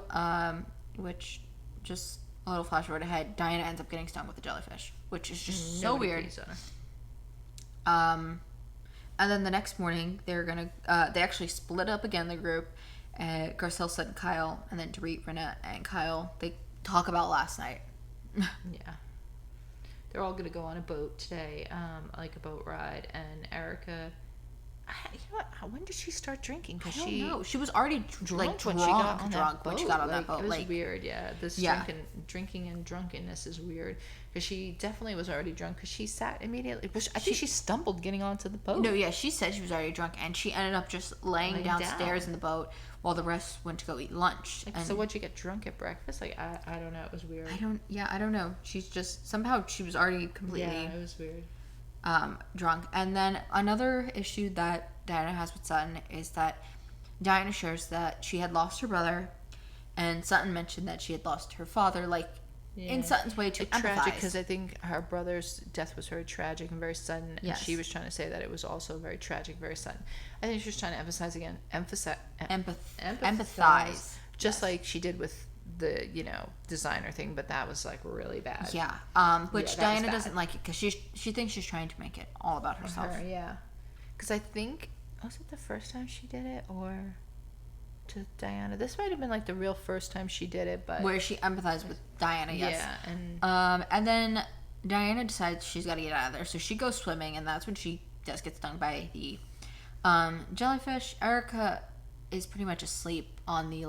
which... Just a little flash forward ahead, Diana ends up getting stung with a jellyfish, which is just so weird. And then the next morning, they're gonna they actually split up again, the group. Garcelle, Sutton, Kyle, and then Dorit, Rinna, and Kyle. They talk about last night. Yeah. they're all gonna go on a boat today, like a boat ride, and Erica. You know what? When did she start drinking? I don't know. She was already Drunk when she got on that boat. When she got on that boat. It was weird. Yeah, this drinking and drunkenness is weird because she definitely was already drunk because she sat immediately. I think she stumbled getting onto the boat. No, yeah, she said she was already drunk, and she ended up just laying downstairs in the boat while the rest went to go eat lunch. Like, so what'd you get drunk at breakfast? Like, I don't know. It was weird. I don't know. She's just somehow she was already completely. Yeah, it was weird. Drunk. And then another issue that Diana has with Sutton is that Diana shares that she had lost her brother, and Sutton mentioned that she had lost her father, like in Sutton's way to empathize. Tragic, because I think her brother's death was very tragic and very sudden, and she was trying to say that it was also very tragic, very sudden. I think she was trying to emphasize, just like she did with the designer thing, but that was like really bad. Which Diana doesn't like it because she thinks she's trying to make it all about herself. Because I think, was it the first time she did it, or to Diana? This might have been like the real first time she did it, but where she empathized with Diana. And then Diana decides she's got to get out of there, so she goes swimming, and that's when she does get stung by the jellyfish. Erica is pretty much asleep on the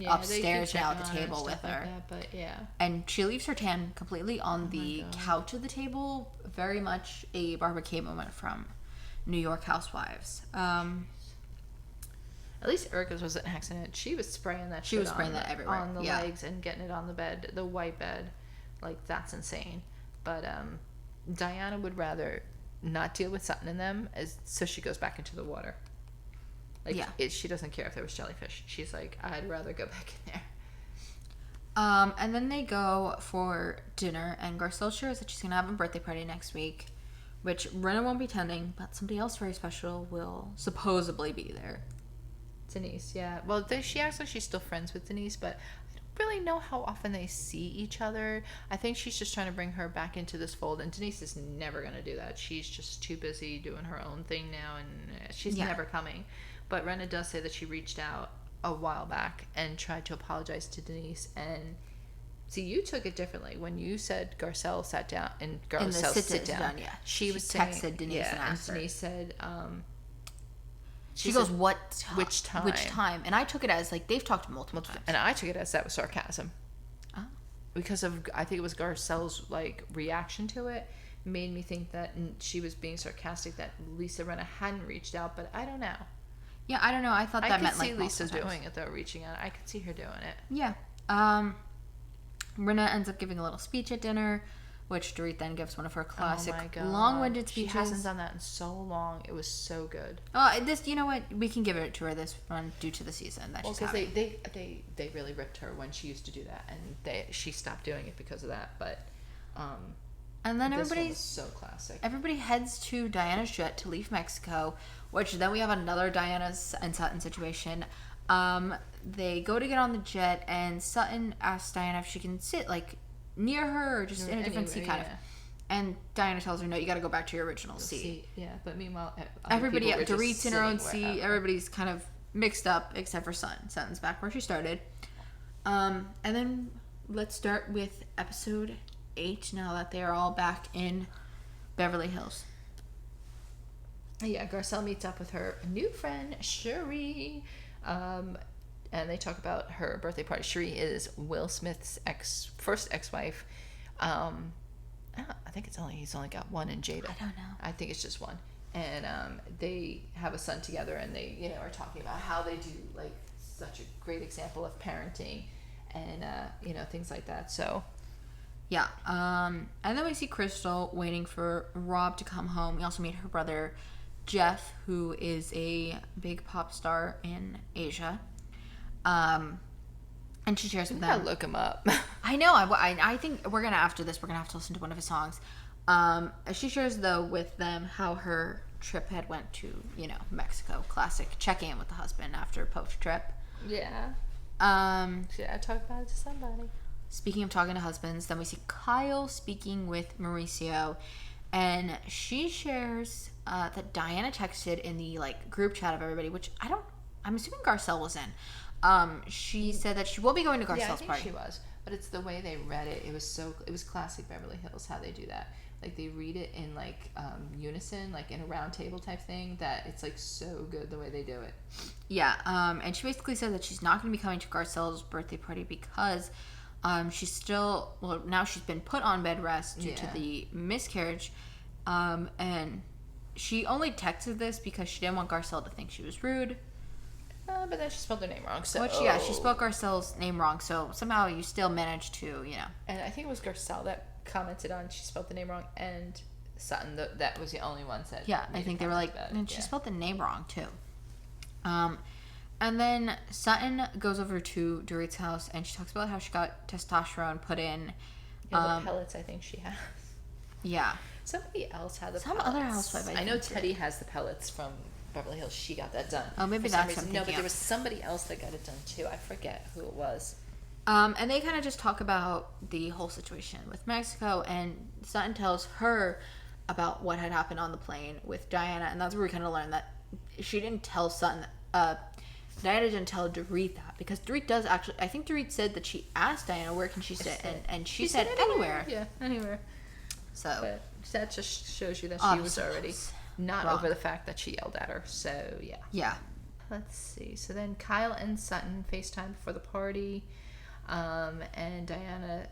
upstairs now at the table with her. Like that, and she leaves her tan completely on the couch of the table. Very much a Barbara Kay moment from New York Housewives. At least Erica's was an accident. She was spraying that. She was spraying that everywhere on the legs and getting it on the bed, the white bed. Like, that's insane. But Diana would rather not deal with Sutton and them, so she goes back into the water. She doesn't care if there was jellyfish. She's like, I'd rather go back in there. And then they go for dinner, and Garcelle shares that she's going to have a birthday party next week, which Rinna won't be attending, but somebody else very special will supposedly be there. Denise, yeah. Well, she acts like she's still friends with Denise, but I don't really know how often they see each other. I think she's just trying to bring her back into this fold, and Denise is never going to do that. She's just too busy doing her own thing now, and she's never coming. But Rinna does say that she reached out a while back and tried to apologize to Denise. And see, you took it differently when you said Garcelle sat down and Garcelle sit down. She was texted Denise and asked her. And Denise said, she goes, which time? Which time? And I took it as they've talked multiple times. And I took it as that was sarcasm. Oh. Because of, I think it was Garcelle's reaction to it made me think that she was being sarcastic, that Lisa Rinna hadn't reached out, but I don't know. Yeah, I don't know. I thought that meant I could see Lisa doing it though, reaching out. I could see her doing it. Yeah. Rinna ends up giving a little speech at dinner, which Dorit then gives one of her classic long-winded speeches. She hasn't done that in so long. It was so good. Oh, you know what? We can give it to her this run due to the season that she's having. They really ripped her when she used to do that, and she stopped doing it because of that. But and then this one was so classic. Everybody heads to Diana's jet to leave Mexico, which then we have another Diana and Sutton situation. They go to get on the jet, and Sutton asks Diana if she can sit near her or just in a different seat, kind of. And Diana tells her, no, you got to go back to your original seat. Yeah, but meanwhile, everybody at Dorit's in her own seat. Everybody's kind of mixed up except for Sutton. Sutton's back where she started. And then let's start with episode 8 now that they are all back in Beverly Hills. Yeah, Garcelle meets up with her new friend, Cherie. And they talk about her birthday party. Cherie is Will Smith's first ex-wife. I think he's only got one in Jada. I don't know. I think it's just one. And they have a son together, and they are talking about how they do such a great example of parenting and things like that. So yeah. And then we see Crystal waiting for Rob to come home. We also meet her brother Jeff, who is a big pop star in Asia. And she shares with them. I look him up. I know. I think after this we're gonna have to listen to one of his songs. She shares though with them how her trip had went to Mexico. Classic checking in with the husband after a post trip. Yeah. I talk about it to somebody. Speaking of talking to husbands, then we see Kyle speaking with Mauricio, and she shares that Diana texted in the group chat of everybody, which I'm assuming Garcelle was in. She said that she will be going to Garcelle's party. She was, but it's the way they read it. It was classic Beverly Hills how they do that. like they read it in like unison, like in a round table type thing, that it's like so good the way they do it. Yeah, and she basically said that she's not going to be coming to Garcelle's birthday party because she's still, well, now she's been put on bed rest due to the miscarriage, and she only texted this because she didn't want Garcelle to think she was rude. But then she spelled her name wrong, so... Which, yeah, she spelled Garcelle's name wrong, so somehow you still managed to, you know... And I think it was Garcelle that commented on she spelled the name wrong, and Sutton, that was the only one said... Yeah, I think they were like, and she spelled the name wrong, too. And then Sutton goes over to Dorit's house, and she talks about how she got testosterone put in... the pellets, I think she has. Yeah. Somebody else had the Some pellets. other housewife, I know Teddy has the pellets from Beverly Hills. She got that done. Oh, maybe for that's some reason. something. No, but there was somebody else that got it done too. I forget who it was. And they kind of just talk about the whole situation with Mexico, and Sutton tells her about what had happened on the plane with Diana, and that's where we kind of learned that she didn't tell Sutton. Diana didn't tell Dorit that, because Dorit does actually. I think Dorit said that she asked Diana where can she sit, and she said anywhere. Yeah, anywhere. So but that just shows you that she was already not wrong. over the fact that she yelled at her. So yeah. Yeah. Let's see. So then Kyle and Sutton FaceTime before the party, and Diana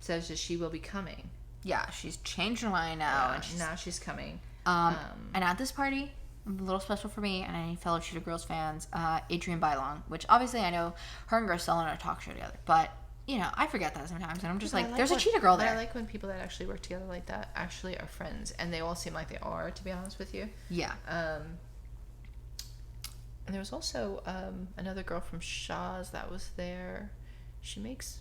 says that she will be coming. Yeah, she's changed her mind now, and now she's coming. And at this party, a little special for me and any fellow Cheetah Girls fans, Adrienne Bailon, which obviously I know her and Garcelle are on a talk show together, but you know, I forget that sometimes, and I'm just like there's a Cheetah Girl there. I like when people that actually work together like that actually are friends, and they all seem like they are, to be honest with you. Yeah. And there was also another girl from Shaw's that was there. She makes,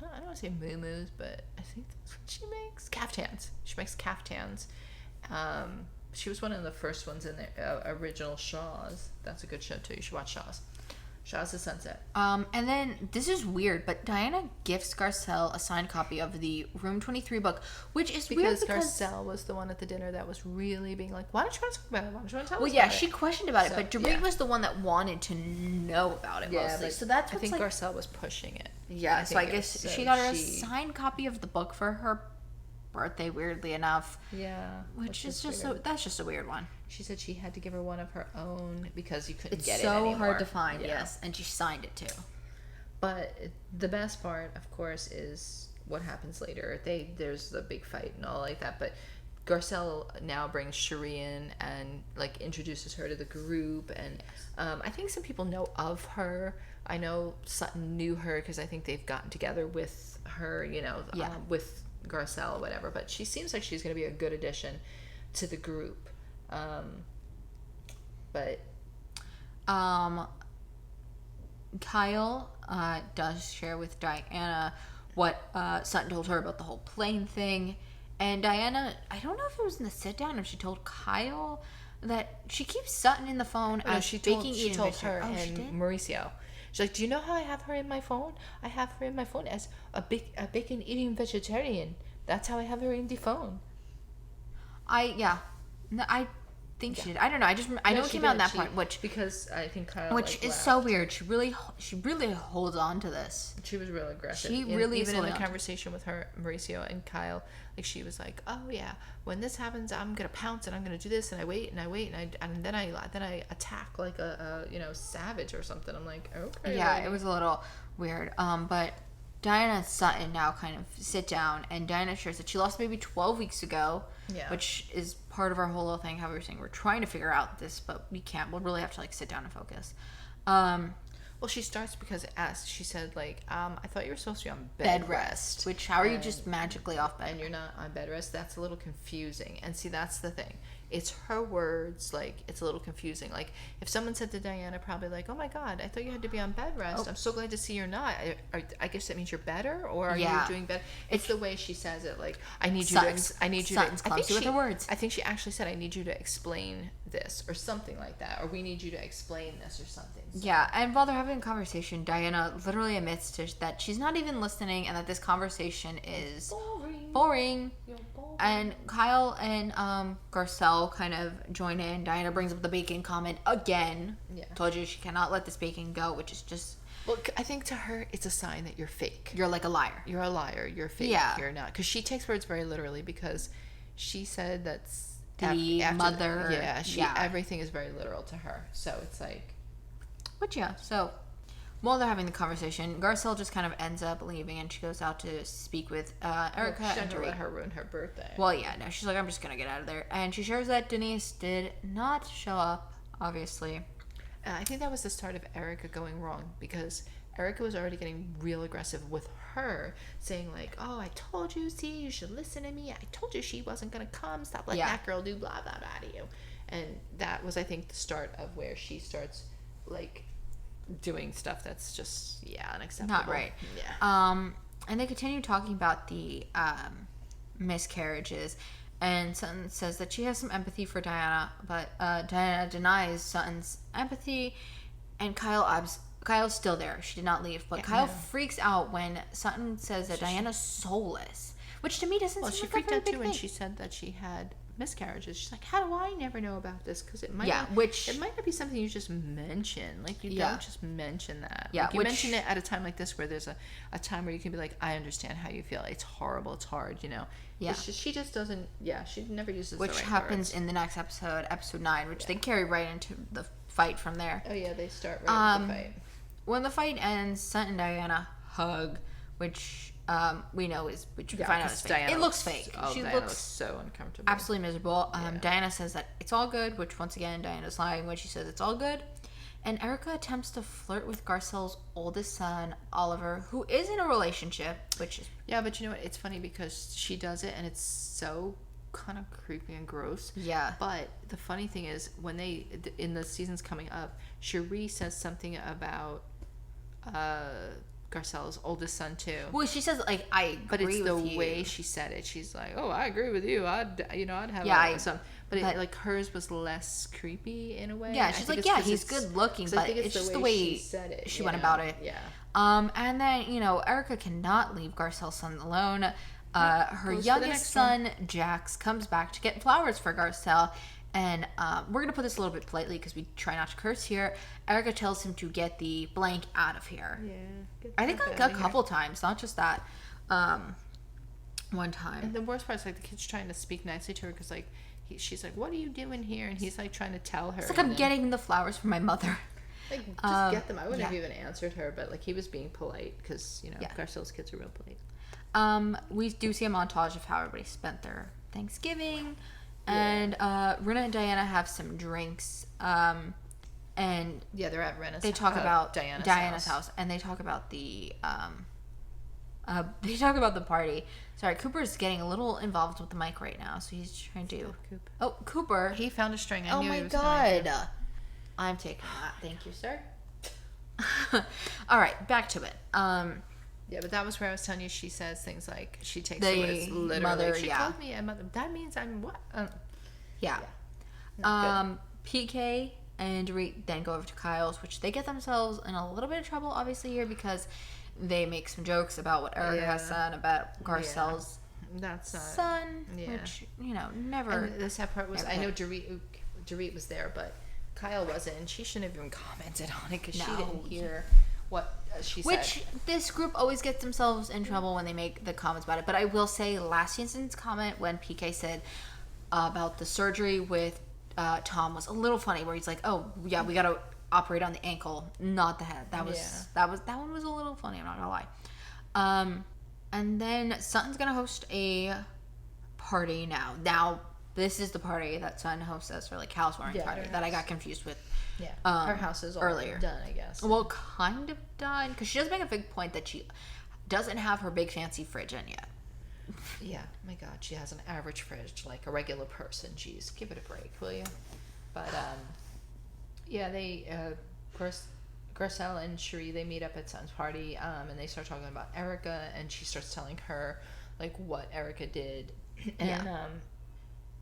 I don't want to say moo-moos, but I think that's what she makes. Caftans. She makes caftans. She was one of the first ones in the original Shaw's. That's a good show too. You should watch Shaw's. Shaw's the Sunset. And then, this is weird, but Diana gifts Garcelle a signed copy of the Room 23 book, which is weird because... Garcelle was the one at the dinner that was really being like, why don't you want to talk about it? Why don't you want to tell us Well, yeah, about she it? questioned about it, but Dorit was the one that wanted to know about it mostly. But so that's I what's think like... Garcelle was pushing it. Yeah, so I guess she got her a signed copy of the book for her birthday, weirdly enough. Yeah. Which is just that's just a weird one. She said she had to give her one of her own because you couldn't get it It's so anymore. hard to find, yes. And she signed it too. But the best part, of course, is what happens later. There's the big fight and all like that, but Garcelle now brings Cherie in and like introduces her to the group, and I think some people know of her. I know Sutton knew her because I think they've gotten together with her, you know, with Garcelle or whatever, but she seems like she's going to be a good addition to the group. Kyle does share with Diana what Sutton told her about the whole plane thing, and Diana, I don't know if it was in the sit down or if she told Kyle that she keeps Sutton in the phone as she baking told, Eden she told vegetarian. her and Mauricio. She's like, do you know how I have her in my phone? I have her in my phone as a bacon eating vegetarian. That's how I have her in the phone. I think she did. I don't know. I know it came out at that point, which because I think Kyle, which is laughed. so weird. She really holds on to this. She was real aggressive. Even in the conversation with her, Mauricio and Kyle, like she was like, "Oh yeah, when this happens, I'm gonna pounce and I'm gonna do this," and I wait and then I attack like a savage or something. I'm like, okay. Yeah, it was a little weird. But Diana and Sutton now kind of sit down, and Diana shares that she lost a baby 12 weeks ago, which is part of our whole little thing. How we were saying we're trying to figure out this, but we can't. We'll really have to like sit down and focus. Well, she starts because she said like, I thought you were supposed to be on bed rest. Which how are you just magically off bed? And you're not on bed rest? That's a little confusing. And see, that's the thing. It's her words, like, it's a little confusing. Like, if someone said to Diana, probably like, oh my God, I thought you had to be on bed rest. I'm so glad to see you're not. I guess that means you're better, or are you doing better? It's the way she says it. Like, I need you to. Clumsy with her words. I think she actually said, I need you to explain this, or something like that, or we need you to explain this, or something. So. Yeah, and while they're having a conversation, Diana literally admits that she's not even listening, and that this conversation is boring. You're boring. And Kyle and Garcelle kind of join in. Diana brings up the bacon comment again. Yeah. Told you she cannot let this bacon go, which is just... Look, I think to her, it's a sign that you're fake. You're like a liar. You're a liar. You're fake. Yeah. You're not. Because she takes words very literally, because she said that's... The mother. Everything is very literal to her. So it's like... But yeah, so... While they're having the conversation, Garcelle just kind of ends up leaving, and she goes out to speak with Erica and Dorit. Dorit. Let her ruin her birthday. Well, yeah, no, she's like, I'm just gonna get out of there. And she shares that Denise did not show up, obviously. I think that was the start of Erica going wrong, because Erica was already getting real aggressive with her, saying like, oh, I told you, see, you should listen to me. I told you she wasn't going to come. Stop letting that girl do blah, blah, blah to you. And that was, I think, the start of where she starts, like, doing stuff that's just, unacceptable. Not right. Yeah. And they continue talking about the miscarriages. And Sutton says that she has some empathy for Diana, but Diana denies Sutton's empathy, and Kyle's still there. She did not leave, but Kyle freaks out when Sutton says that Diana's soulless, which to me doesn't seem like a very big thing. Well, she freaked out too when she said that she had miscarriages. She's like, how do I never know about this? Because it might it might not be something you just mention. Like, you don't just mention that. Yeah, like, you mention it at a time like this where there's a time where you can be like, I understand how you feel. It's horrible. It's hard, you know. Yeah. She just doesn't, she never uses the right words. Which happens in the next episode, episode 9, which they carry right into the fight from there. Oh, yeah, they start right with the fight. When the fight ends, Sutton and Diana hug, which we know is, which we find out is fake. Diana it looks fake. She looks so uncomfortable. Absolutely miserable. Diana says that it's all good, which once again, Diana's lying when she says it's all good. And Erica attempts to flirt with Garcelle's oldest son, Oliver, who is in a relationship, which is... Yeah, but you know what? It's funny because she does it, and it's so kind of creepy and gross. Yeah. But the funny thing is, when they... In the seasons coming up, Cherie says something about Garcelle's oldest son, too. Well, she says, like, I agree with you. But it's the way she said it. She's like, oh, I agree with you. I'd have a son. But like, hers was less creepy in a way. Yeah, she's like, yeah, he's good looking, but it's just the way she went about it. Yeah. And then, Erica cannot leave Garcelle's son alone. Her youngest son, Jax, comes back to get flowers for Garcelle. And we're going to put this a little bit politely because we try not to curse here. Erica tells him to get the blank out of here. Yeah. I think like a couple times, not just that one time. And the worst part is, like, the kid's trying to speak nicely to her because, like, she's like, what are you doing here? And he's like trying to tell her. It's like, I'm getting the flowers for my mother. Like, just get them. I wouldn't have even answered her, but like, he was being polite because, Garcelle's kids are real polite. We do see a montage of how everybody spent their Thanksgiving. And Rinna and Diana have some drinks. And they're at Rinna's. They talk about Diana's house. And they talk about the party. Sorry, Cooper's getting a little involved with the mic right now, so he's trying to... Oh, Cooper. He found a string. I knew he was going to. I'm taking that. Thank you, sir. All right, back to it. Yeah, but that was where I was telling you, she says things like, she takes the words literally. Mother, she called me a mother. That means I'm what? Yeah. PK and Dorit then go over to Kyle's, which they get themselves in a little bit of trouble, obviously, here, because they make some jokes about what Erica has said about Garcelle's son, which, never... And the sad part was, I know Dorit was there, but Kyle wasn't, and she shouldn't have even commented on it, because she didn't hear what she said. Which, this group always gets themselves in trouble when they make the comments about it, but I will say, last season's comment, when PK said about the surgery with Tom, was a little funny, where he's like, oh, yeah, we gotta operate on the ankle, not the head. That one was a little funny, I'm not gonna lie. And then Sutton's gonna host a party now. Now, this is the party that Sutton hosts as for like housewarming party that I got confused with. Yeah, her house is all earlier done, I guess. Well, kind of done, because she does make a big point that she doesn't have her big fancy fridge in yet. Yeah, my God, she has an average fridge like a regular person. Jeez, give it a break, will you? But they Garcelle and Cherie, they meet up at Sutton's party, and they start talking about Erica, and she starts telling her like what Erica did, and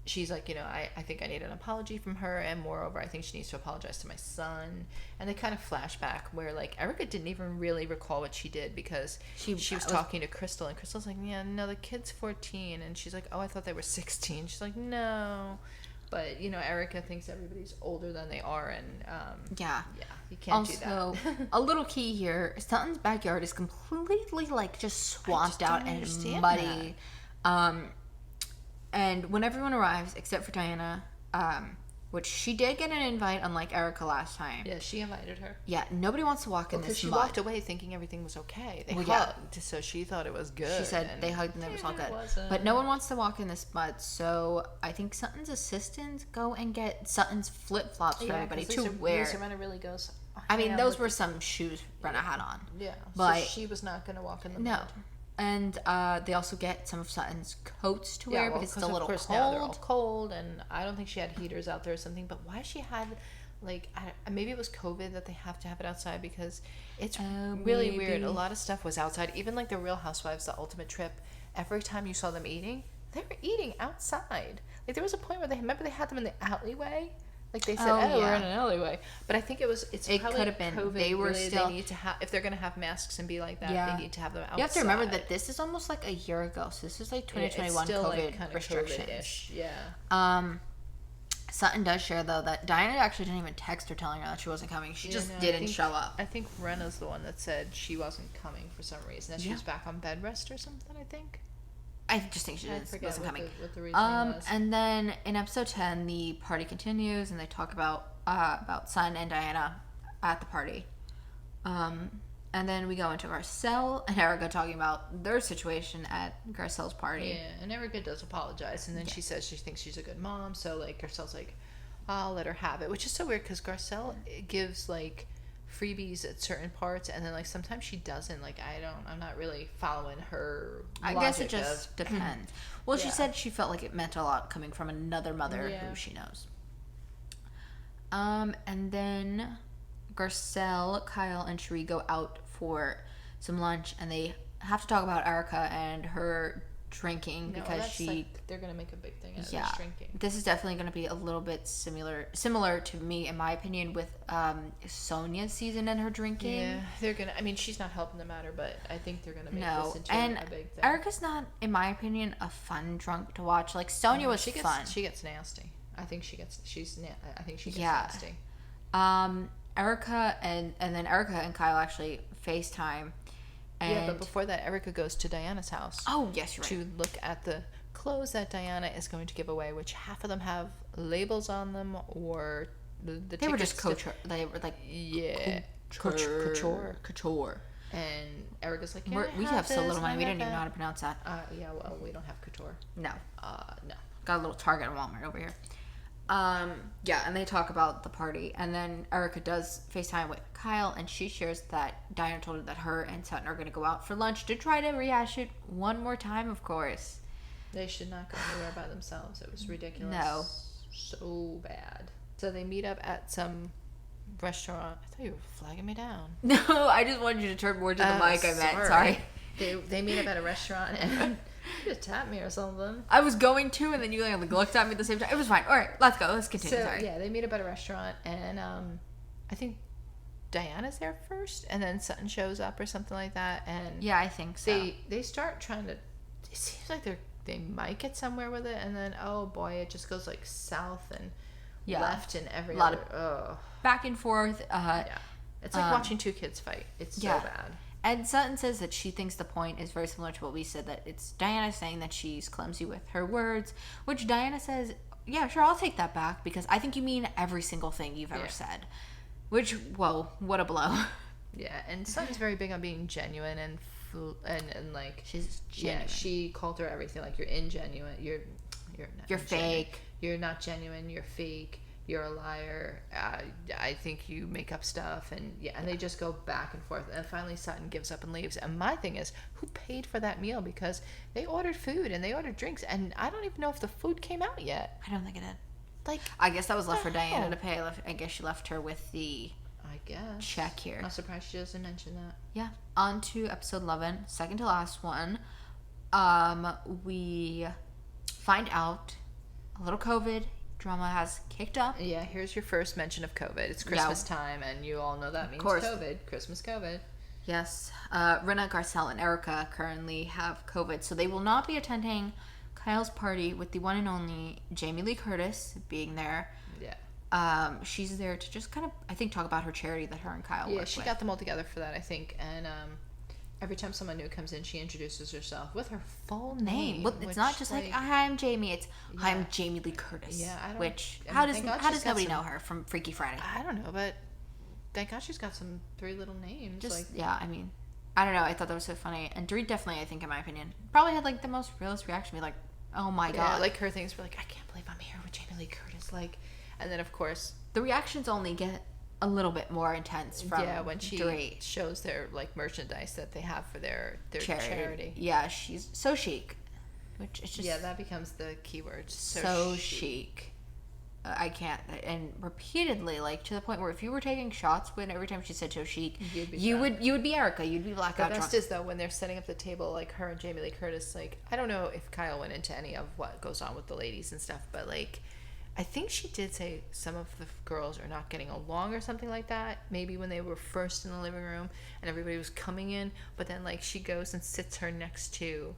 she's like, I think I need an apology from her, and moreover, I think she needs to apologize to my son. And they kind of flash back where, like, Erica didn't even really recall what she did because she was talking to Crystal, and Crystal's like, yeah, no, the kid's 14. And she's like, oh, I thought they were 16. She's like, no. But, Erica thinks everybody's older than they are, and, yeah, you can't do that. Also, a little key here, Sutton's backyard is completely, like, just swamped out and muddy. And when everyone arrives, except for Diana, which she did get an invite, unlike Erica last time. Yeah, she invited her. Yeah, nobody wants to walk in this mud. She walked away thinking everything was okay. They hugged, so she thought it was good. She said they hugged and it was all good. But no one wants to walk in this mud, so I think Sutton's assistants go and get Sutton's flip-flops for everybody to wear. Lisa Rinna really goes, I mean, those were some shoes Brenna had on. Yeah, but so she was not going to walk in the mud. No. And they also get some of Sutton's coats to wear because it's a little cold. Now they're all cold, and I don't think she had heaters out there or something. But why she had, like, maybe it was COVID that they have to have it outside because it's really weird. A lot of stuff was outside. Even like the Real Housewives, the Ultimate Trip. Every time you saw them eating, they were eating outside. Like there was a point where they had them in the alleyway. Like they said, we're in an alleyway. But I think it could have been COVID. They were still. They need to have, if they're going to have masks and be like that, they need to have them outside. You have to remember that this is almost like a year ago. So this is like 2021 still COVID like restrictions. COVID-ish. Yeah. Sutton does share though that Diana actually didn't even text her telling her that she wasn't coming. She just didn't show up. I think Renna's the one that said she wasn't coming for some reason. That she was back on bed rest or something. I think. I just think she wasn't coming. What the reason was. And then in episode 10, the party continues, and they talk about Sutton and Diana at the party. And then we go into Garcelle and Erica talking about their situation at Garcelle's party. Yeah, and Erica does apologize, and then she says she thinks she's a good mom, so like Garcelle's like, I'll let her have it, which is so weird because Garcelle gives like freebies at certain parts, and then like sometimes she doesn't. Like I'm not really following her logic. I guess it just depends. Well, she said she felt like it meant a lot coming from another mother who she knows. And then Garcelle, Kyle, and Cherie go out for some lunch, and they have to talk about Erica and her drinking because they're gonna make a big thing out of this drinking. This is definitely gonna be a little bit similar to me, in my opinion, with Sonia's season and her drinking. Yeah, they're gonna. I mean, she's not helping the matter, but I think they're gonna make this into a big thing. Erica's not, in my opinion, a fun drunk to watch. Like Sonia was fun. She gets nasty. I think she gets nasty. Erica and then Erica and Kyle actually FaceTime. And but before that, Erica goes to Diana's house. Oh, yes, you're right. To look at the clothes that Diana is going to give away, which half of them have labels on them, or they were just couture. They were like couture. And Erica's like, we have so little money, we didn't even know how to pronounce that. Well, we don't have couture. No. No. Got a little Target and Walmart over here. And they talk about the party, and then Erica does FaceTime with Kyle, and she shares that Diana told her that her and Sutton are going to go out for lunch to try to rehash it one more time, of course. They should not go anywhere by themselves. It was ridiculous. No. So bad. So they meet up at some restaurant. I thought you were flagging me down. No, I just wanted you to turn more to the mic, I meant. Sorry. They meet up at a restaurant, and you just tapped me or something. I was going to, and then you like looked at me at the same time. It was fine. All right, let's go. Let's continue. So, they meet up at a restaurant, and I think Diana's there first, and then Sutton shows up or something like that. And yeah, I think so. They start trying to. It seems like they might get somewhere with it, and then oh boy, it just goes like south and left and every a lot of back and forth. It's like watching two kids fight. It's so bad. And Sutton says that she thinks the point is very similar to what we said, that it's Diana saying that she's clumsy with her words, which Diana says, yeah, sure, I'll take that back because I think you mean every single thing you've ever said. Which, whoa, what a blow. Yeah, and Sutton's very big on being genuine and like she's genuine. Yeah, she called her everything, like you're ingenuine, you're fake, you're not genuine, you're fake. You're a liar. I think you make up stuff, and they just go back and forth. And finally, Sutton gives up and leaves. And my thing is, who paid for that meal? Because they ordered food and they ordered drinks, and I don't even know if the food came out yet. I don't think it did. Like, I guess that was left for Diana to pay. I guess she left her with the check here. I'm surprised she doesn't mention that. Yeah. On to episode 11, second to last one. We find out a little COVID drama has kicked up. Yeah, here's your first mention of COVID. It's Christmas time, and you all know that means COVID. Christmas COVID. Yes. Rinna, Garcelle, and Erica currently have COVID, so they will not be attending Kyle's party with the one and only Jamie Lee Curtis being there. Yeah. She's there to just kind of, I think, talk about her charity that her and Kyle work with. Yeah, she got them all together for that, I think. And every time someone new comes in, she introduces herself with her full name. Well, it's not just like, hi, I'm Jamie. It's, hi, I'm Jamie Lee Curtis. Yeah, I don't... Which, how does nobody know her from Freaky Friday? I don't know, but thank God she's got some 3 little names. Yeah, I mean, I don't know. I thought that was so funny. And Dorit definitely, I think, in my opinion, probably had, like, the most realist reaction. Be like, oh my God. Like, her things were like, I can't believe I'm here with Jamie Lee Curtis. Like, and then, of course... The reactions only get a little bit more intense from when she Dorit. Shows their, like, merchandise that they have for their charity. Yeah, she's so chic. Which is just... Yeah, that becomes the keyword. So chic. I can't. And repeatedly, like, to the point where if you were taking shots when every time she said so chic, you would be Erica. You'd be blackout drunk. The best is, though, when they're setting up the table, like, her and Jamie Lee Curtis, like, I don't know if Kyle went into any of what goes on with the ladies and stuff, but, like, I think she did say some of the girls are not getting along or something like that. Maybe when they were first in the living room and everybody was coming in. But then, like, she goes and sits her next to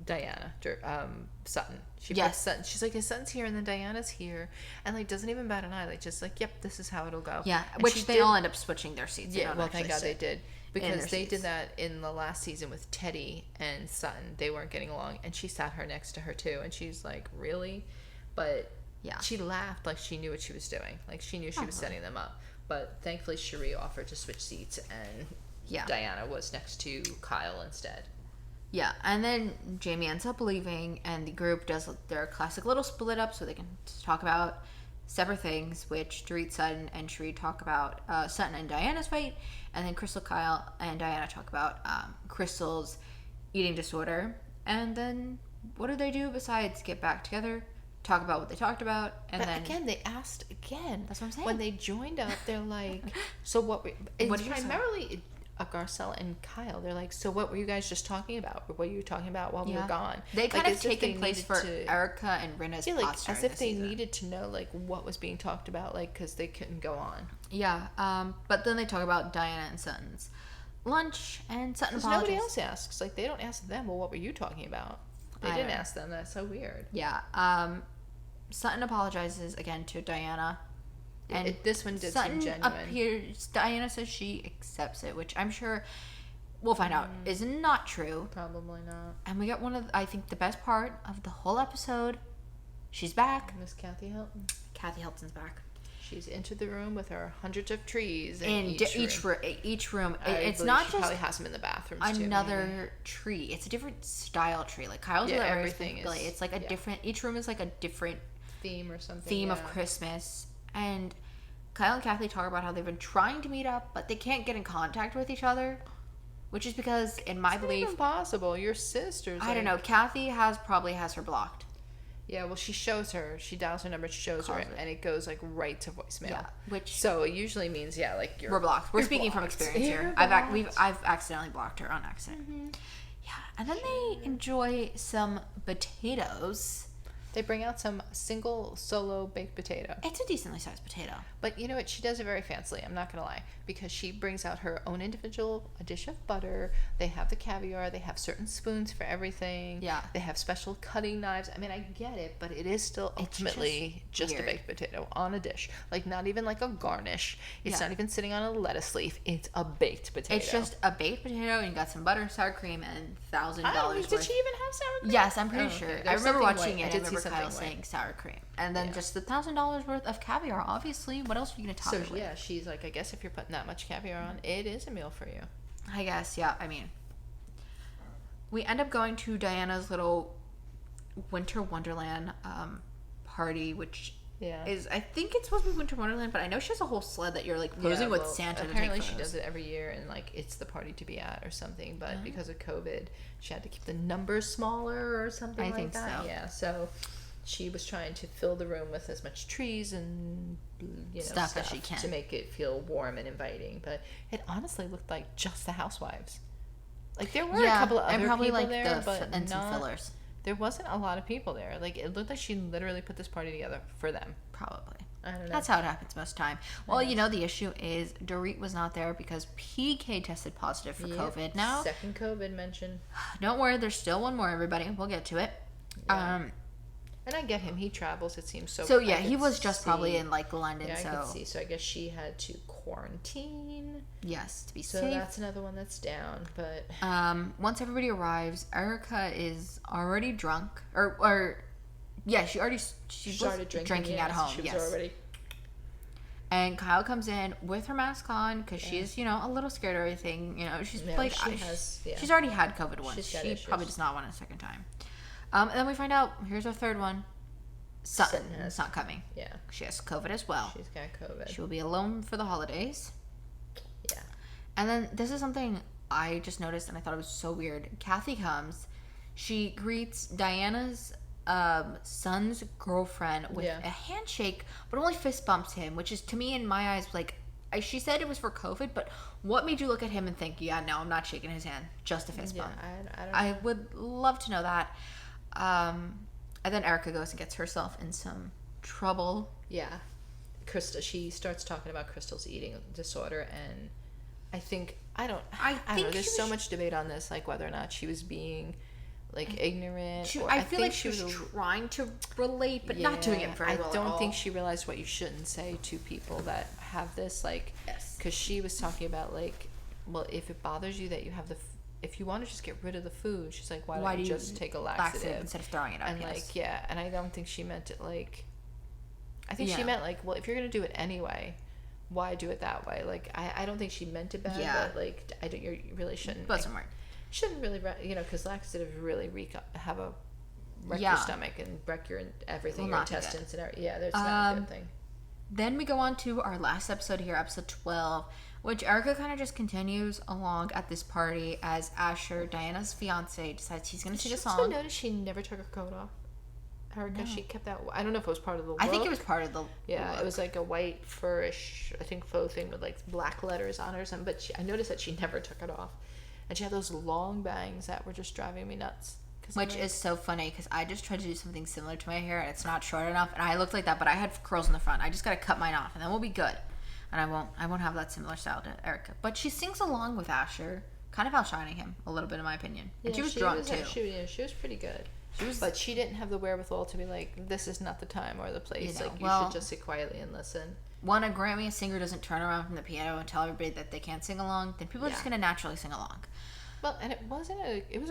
Diana, Sutton. Puts Sutton. She's like, Sutton's here and then Diana's here. And, like, doesn't even bat an eye. Like, just like, yep, this is how it'll go. Yeah, and which they all end up switching their seats. Yeah, well, thank God they did. Because they did that in the last season with Teddy and Sutton. They weren't getting along. And she sat her next to her, too. And she's like, really? But... Yeah. She laughed like she knew what she was doing. Like she knew she was setting them up. But thankfully, Cherie offered to switch seats, and Diana was next to Kyle instead. Yeah, and then Jamie ends up leaving, and the group does their classic little split up so they can talk about separate things, which Dorit, Sutton, and Cherie talk about Sutton and Diana's fight, and then Crystal, Kyle, and Diana talk about Crystal's eating disorder. And then what do they do besides get back together? Talk about what they talked about, and then again they asked again. That's what I'm saying. When they joined up, they're like, "So what?" It's primarily Garcelle and Kyle. They're like, "So what were you guys just talking about? What were you talking about while we were gone?" They kind of taken place for Erica and Rinna's like as if they needed to know like what was being talked about, like because they couldn't go on. Yeah, but then they talk about Diana and Sutton's lunch, and Sutton apologizes. Nobody else asks. Like they don't ask them. Well, what were you talking about? They didn't ask them. That's so weird. Yeah. Sutton apologizes again to Diana. And this one did seem genuine. Diana says she accepts it, which I'm sure we'll find out is not true. Probably not. And we got one of, I think, the best part of the whole episode. She's back. Miss Kathy Hilton. Kathy Hilton's back. She's entered the room with her hundreds of trees in each room. It's not just probably has them in the bathrooms another tree. It's a different style tree. Like Kyle's everything is. It's like a different. Each room is like a different theme or something. Theme of Christmas. And Kyle and Kathy talk about how they've been trying to meet up, but they can't get in contact with each other. Which is because, in my belief, it's impossible. Your sisters. I don't know. Kathy probably has her blocked. Yeah, well, she shows her. She dials her number, shows her, and it goes like right to voicemail. Yeah, so it usually means we're blocked. We're speaking from experience here. I've accidentally blocked her on accident. Mm-hmm. Yeah, and then they enjoy some potatoes. They bring out some single solo baked potato. It's a decently sized potato. But you know what? She does it very fancily. I'm not going to lie. Because she brings out her own individual dish of butter. They have the caviar. They have certain spoons for everything. Yeah. They have special cutting knives. I mean, I get it, but it is still ultimately just a baked potato on a dish. Like, not even like a garnish. It's not even sitting on a lettuce leaf. It's a baked potato. It's just a baked potato, and you got some butter, sour cream, and $1,000 worth. Did she even have sour cream? Yes, I'm pretty sure. I remember watching it. I remember Kyle saying sour cream. And then just the $1,000 worth of caviar, obviously. What else are you going to top it with? Yeah, she's like, I guess if you're putting that much caviar on, it is a meal for you. I guess, yeah. I mean, we end up going to Diana's little Winter Wonderland party, which is, I think it's supposed to be Winter Wonderland, but I know she has a whole sled that you're like posing with Santa. Apparently she does it every year, and like it's the party to be at or something, but because of COVID, she had to keep the numbers smaller or something like that. I think so. Yeah, so she was trying to fill the room with as much trees and stuff as she can to make it feel warm and inviting. But it honestly looked like just the Housewives. Like there were a couple of other people there, but some fillers. there wasn't a lot of people there. Like, it looked like she literally put this party together for them. Probably. I don't know. That's how it happens most of the time. Well, you know, the issue is Dorit was not there because PK tested positive for COVID now. Second COVID mention. Don't worry, there's still one more, everybody. We'll get to it. Yeah. And I get him. He travels, it seems. So yeah, he was just probably in, like, London. Yeah, so. I could see. So I guess she had to quarantine. Yes, to be safe. So that's another one that's down. But once everybody arrives, Erica is already drunk. Yeah, she started drinking at home. She was already. And Kyle comes in with her mask on because she's, you know, a little scared of everything. You know, she's she's already had COVID once. She probably does not want it a second time. And then we find out, here's our third one. Sutton is not coming. Yeah. She has COVID as well. She's got COVID. She will be alone for the holidays. Yeah. And then this is something I just noticed and I thought it was so weird. Kathy comes. She greets Diana's son's girlfriend with a handshake, but only fist bumps him, which is, to me, in my eyes, like, she said it was for COVID, but what made you look at him and think, yeah, no, I'm not shaking his hand, just a fist bump? I don't know. I would love to know that. And then Erica goes and gets herself in some trouble. Yeah. She starts talking about Crystal's eating disorder, and I think I don't know, there's so much debate on this, like whether or not she was being like ignorant. I feel like she was trying to relate, but not doing it very well. I don't think she realized what you shouldn't say to people that have this, like, because she was talking about, like, well, if it bothers you that you have if you want to just get rid of the food, she's like, why don't you just take a laxative instead of throwing it up? And and I don't think she meant it like. I think she meant, like, well, if you're gonna do it anyway, why do it that way? Like, I don't think she meant it bad, but, like, you really shouldn't. Doesn't work. Shouldn't really, you know, because laxatives really wreck your stomach and wreck your everything, your intestines and everything. Yeah, there's not a good thing. Then we go on to our last episode here, episode 12, which Erica kind of just continues along at this party as Asher, Diana's fiance, decides he's going to sing a song. Did you notice she never took her coat off? Erica, she kept that. I don't know if it was part of the look. I think it was part of the look. It was like a white furish, I think, faux thing with, like, black letters on her or something. But I noticed that she never took it off. And she had those long bangs that were just driving me nuts. Which is so funny because I just tried to do something similar to my hair and it's not short enough. And I looked like that, but I had curls in the front. I just got to cut mine off and then we'll be good. And I won't have that similar style to Erica. But she sings along with Asher, kind of outshining him a little bit in my opinion. And she was drunk too. She was pretty good. But she didn't have the wherewithal to be like, this is not the time or the place. You should just sit quietly and listen. When a Grammy singer doesn't turn around from the piano and tell everybody that they can't sing along, then people are just going to naturally sing along. Well, and it was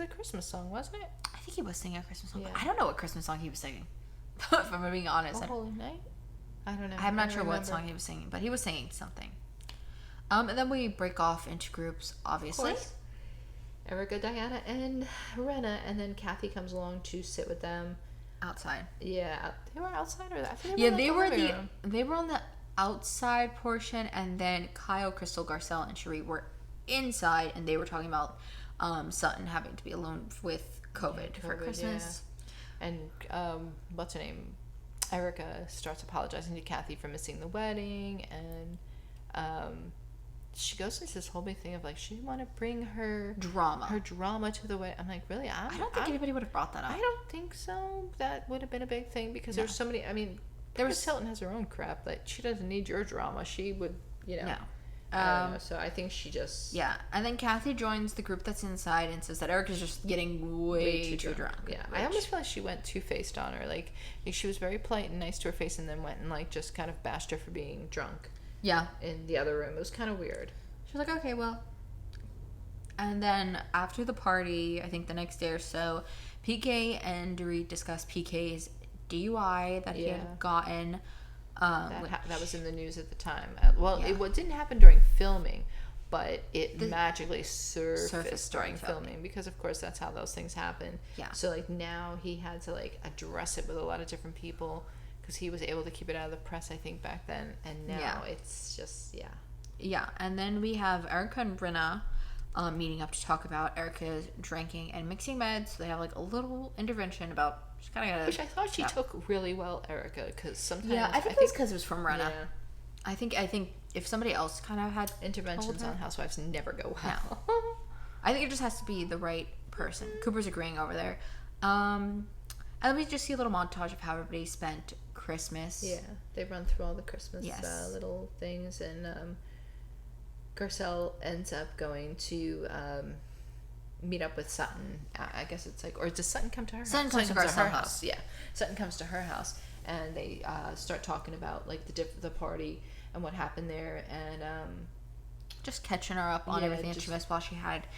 a Christmas song, wasn't it? I think he was singing a Christmas song. Yeah. I don't know what Christmas song he was singing. If I'm being honest. Holy Night? I don't know. I'm not sure what song he was singing, but he was singing something. And then we break off into groups, obviously. Of course. Erica, Diana, and Rena, and then Kathy comes along to sit with them outside. Yeah, they were outside, or I think they were on the outside portion, and then Kyle, Crystal, Garcelle, and Cherie were inside, and they were talking about Sutton having to be alone with COVID for Christmas. Yeah. And what's her name? Erica starts apologizing to Kathy for missing the wedding, and she goes into this whole big thing of, like, she didn't want to bring her drama to the wedding. I'm like, really? I don't think anybody would have brought that up. I don't think so. That would have been a big thing because there's so many. I mean, Paris Hilton has her own crap. Like, she doesn't need your drama. She would, you know. No. I don't know, so I think she just... Yeah, and then Kathy joins the group that's inside and says that Erica's just getting way too drunk. Yeah, I almost feel like she went two-faced on her. Like, she was very polite and nice to her face and then went and, like, just kind of bashed her for being drunk. Yeah. In the other room. It was kind of weird. She was like, okay, well... And then after the party, I think the next day or so, PK and Dorit discuss PK's DUI that he had gotten... that was in the news at the time. It didn't happen during filming, but it magically surfaced during filming because, of course, that's how those things happen. Yeah. So, like, now he had to, like, address it with a lot of different people because he was able to keep it out of the press, I think, back then. And now it's just, Yeah, and then we have Erica and Brenna meeting up to talk about Erica's drinking and mixing meds. So they have, like, a little intervention about... Which I thought she took really well, Erica, because sometimes... Yeah, I think it was because it was from Rena. Yeah. I think if somebody else kind of had... Interventions on Housewives never go well. No. I think it just has to be the right person. Cooper's agreeing over there. And we just see a little montage of how everybody spent Christmas. Yeah, they run through all the Christmas Yes. little things, and Garcelle ends up going to meet up with Sutton. I guess it's like, or does Sutton come to her house? Sutton comes to her Garcelle's house. house. Yeah, Sutton comes to her house, and they start talking about like the party and what happened there, and Just catching her up on Yeah, everything that just- she missed while she had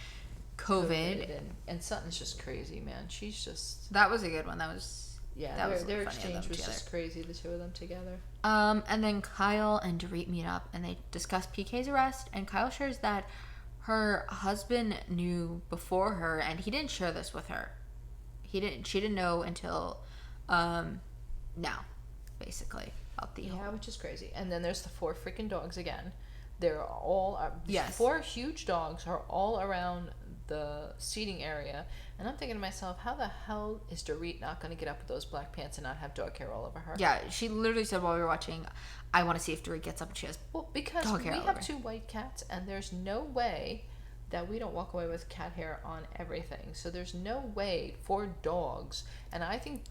COVID. and Sutton's just crazy, man. She's just That was a good one. That was their funny of exchange them was together. just crazy. The two of them together. And then Kyle and Dorit meet up and they discuss PK's arrest. And Kyle shares that her husband knew before her, and he didn't share this with her. She didn't know until now, basically, about the whole. Which is crazy. And then there's the 4 freaking dogs again. They're all Yes. 4 huge dogs are all around the seating area, and I'm thinking to myself, how the hell is Dorit not going to get up with those black pants and not have dog hair all over her? Yeah, she literally said while we were watching, I want to see if Dorit gets up and she has Well, because dog we hair all have over. 2 white cats, and there's no way that we don't walk away with cat hair on everything. So there's no way for dogs, and I think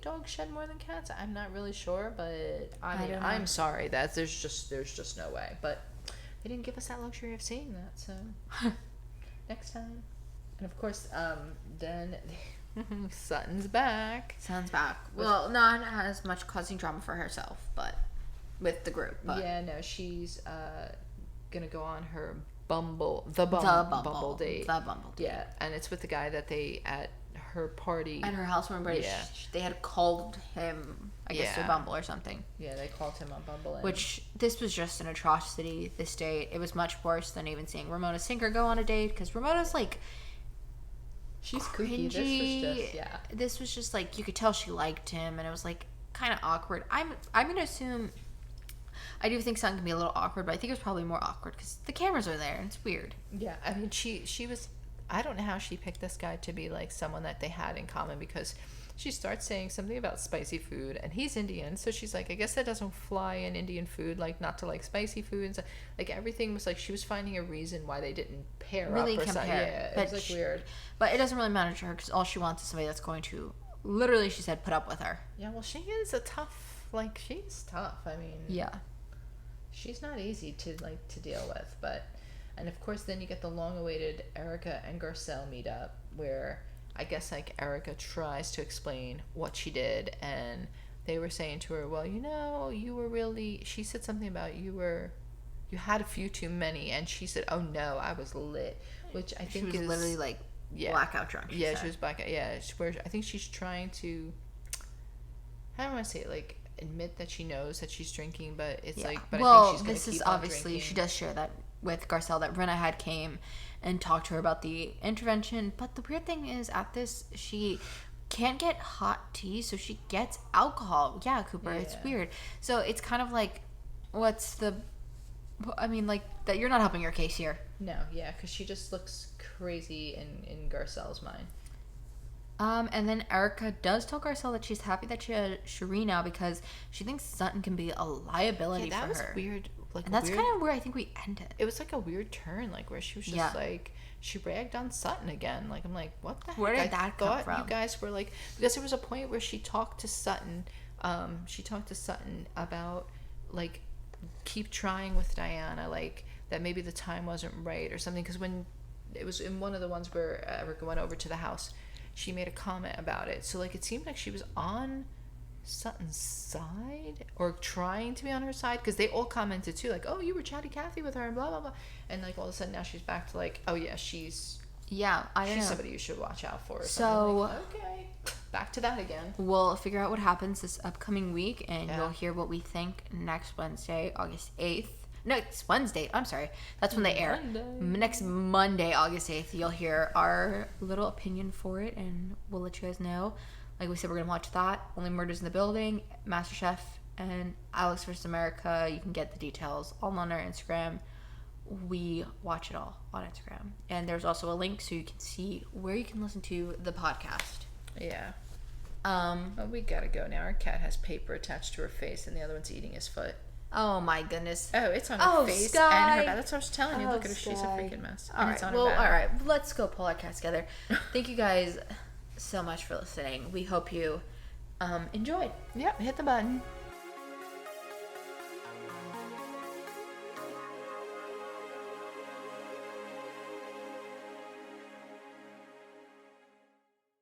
dogs shed more than cats. I'm not really sure, but I mean, don't know. I'm sorry that there's just no way. But they didn't give us that luxury of seeing that, so next time. And of course, then Sutton's back. Sutton's back. Well, not as much causing drama for herself, but with the group. But Yeah, no, she's gonna go on her Bumble Bumble date. The Bumble date. Yeah, and it's with the guy that they at her party. At her house, remember, Yeah. they had called him, I guess, Yeah. to Bumble or something. Yeah, they called him on Bumble. And Which, this was just an atrocity, this date. It was much worse than even seeing Ramona Sinker go on a date, because Ramona's, like, she's cringy. kooky. This was just, like, you could tell she liked him, and it was, like, kind of awkward. I'm going to assume, I do think something can be a little awkward, but I think it was probably more awkward, because the cameras are there, and it's weird. Yeah, I mean, she was. I don't know how she picked this guy to be like someone that they had in common, because she starts saying something about spicy food, and he's Indian, so she's like, I guess that doesn't fly in Indian food, like not to like spicy food, and so, like everything was like she was finding a reason why they didn't pair Really up or something. compare, Yeah, but it was like weird. But it doesn't really matter to her, because all she wants is somebody that's going to, literally, she said, put up with her. Yeah, well, she is a tough. Like she's tough. I mean, Yeah. she's not easy to deal with, but. And of course, then you get the long-awaited Erica and Garcelle meet up, where I guess like Erica tries to explain what she did, and they were saying to her, "Well, you know, you were really." She said something about you had a few too many, and she said, "Oh no, I was lit," which I think She was is literally, like, blackout drunk. Yeah, she was blackout. Yeah, where I think she's trying to. How do I want to say it? Like admit that she knows that she's drinking, but it's like. But well, I think she's gonna this is keep on obviously drinking. she does share that with Garcelle that Rinna had came and talked to her about the intervention. But the weird thing is, at this, she can't get hot tea, so she gets alcohol. Yeah, Cooper, it's Yeah. weird. So it's kind of like, what's the? I mean, like that. You're not helping your case here. No, yeah, because she just looks crazy in Garcelle's mind. And then Erica does tell Garcelle that she's happy that she had Cherie now because she thinks Sutton can be a liability that for was her. weird. Like, And that's weird, kind of where I think we ended. it was like a weird turn, like where she was just Yeah. like she ragged on Sutton again. Like I'm like, what the Where heck? did that come thought from? You guys were like, because there was a point where she talked to Sutton. She talked to Sutton about like keep trying with Diana, like that maybe the time wasn't right or something. Because when it was in one of the ones where Erica went over to the house, she made a comment about it. So like it seemed like she was on Sutton's side or trying to be on her side, because they all commented too, like, oh, you were chatty Cathy with her and blah blah blah, and like all of a sudden now she's back to like, oh yeah, she's Yeah, I don't know. somebody you should watch out for. Or So- something. Like, okay, back to that again. We'll figure out what happens this upcoming week, and Yeah. you'll hear what we think next Wednesday, August 8th. No, it's Wednesday. I'm sorry. That's when they air. Monday. Next Monday, August 8th, you'll hear our little opinion for it, and we'll let you guys know. Like we said, we're going to watch that. Only Murders in the Building, MasterChef, and Alex vs. America. You can get the details all on our Instagram. We watch it all on Instagram. And there's also a link so you can see where you can listen to the podcast. Yeah. Well, we gotta go now. Our cat has paper attached to her face, and the other one's eating his foot. Oh my goodness. Oh, it's on her Oh, face Sky. and her back. That's what I was telling you. Oh, Look at her. She's a Sky. freaking mess. All And right. it's on Well, her back. all right. Let's go pull our cats together. Thank you guys so much for listening. We hope you enjoyed. Yep, hit the button.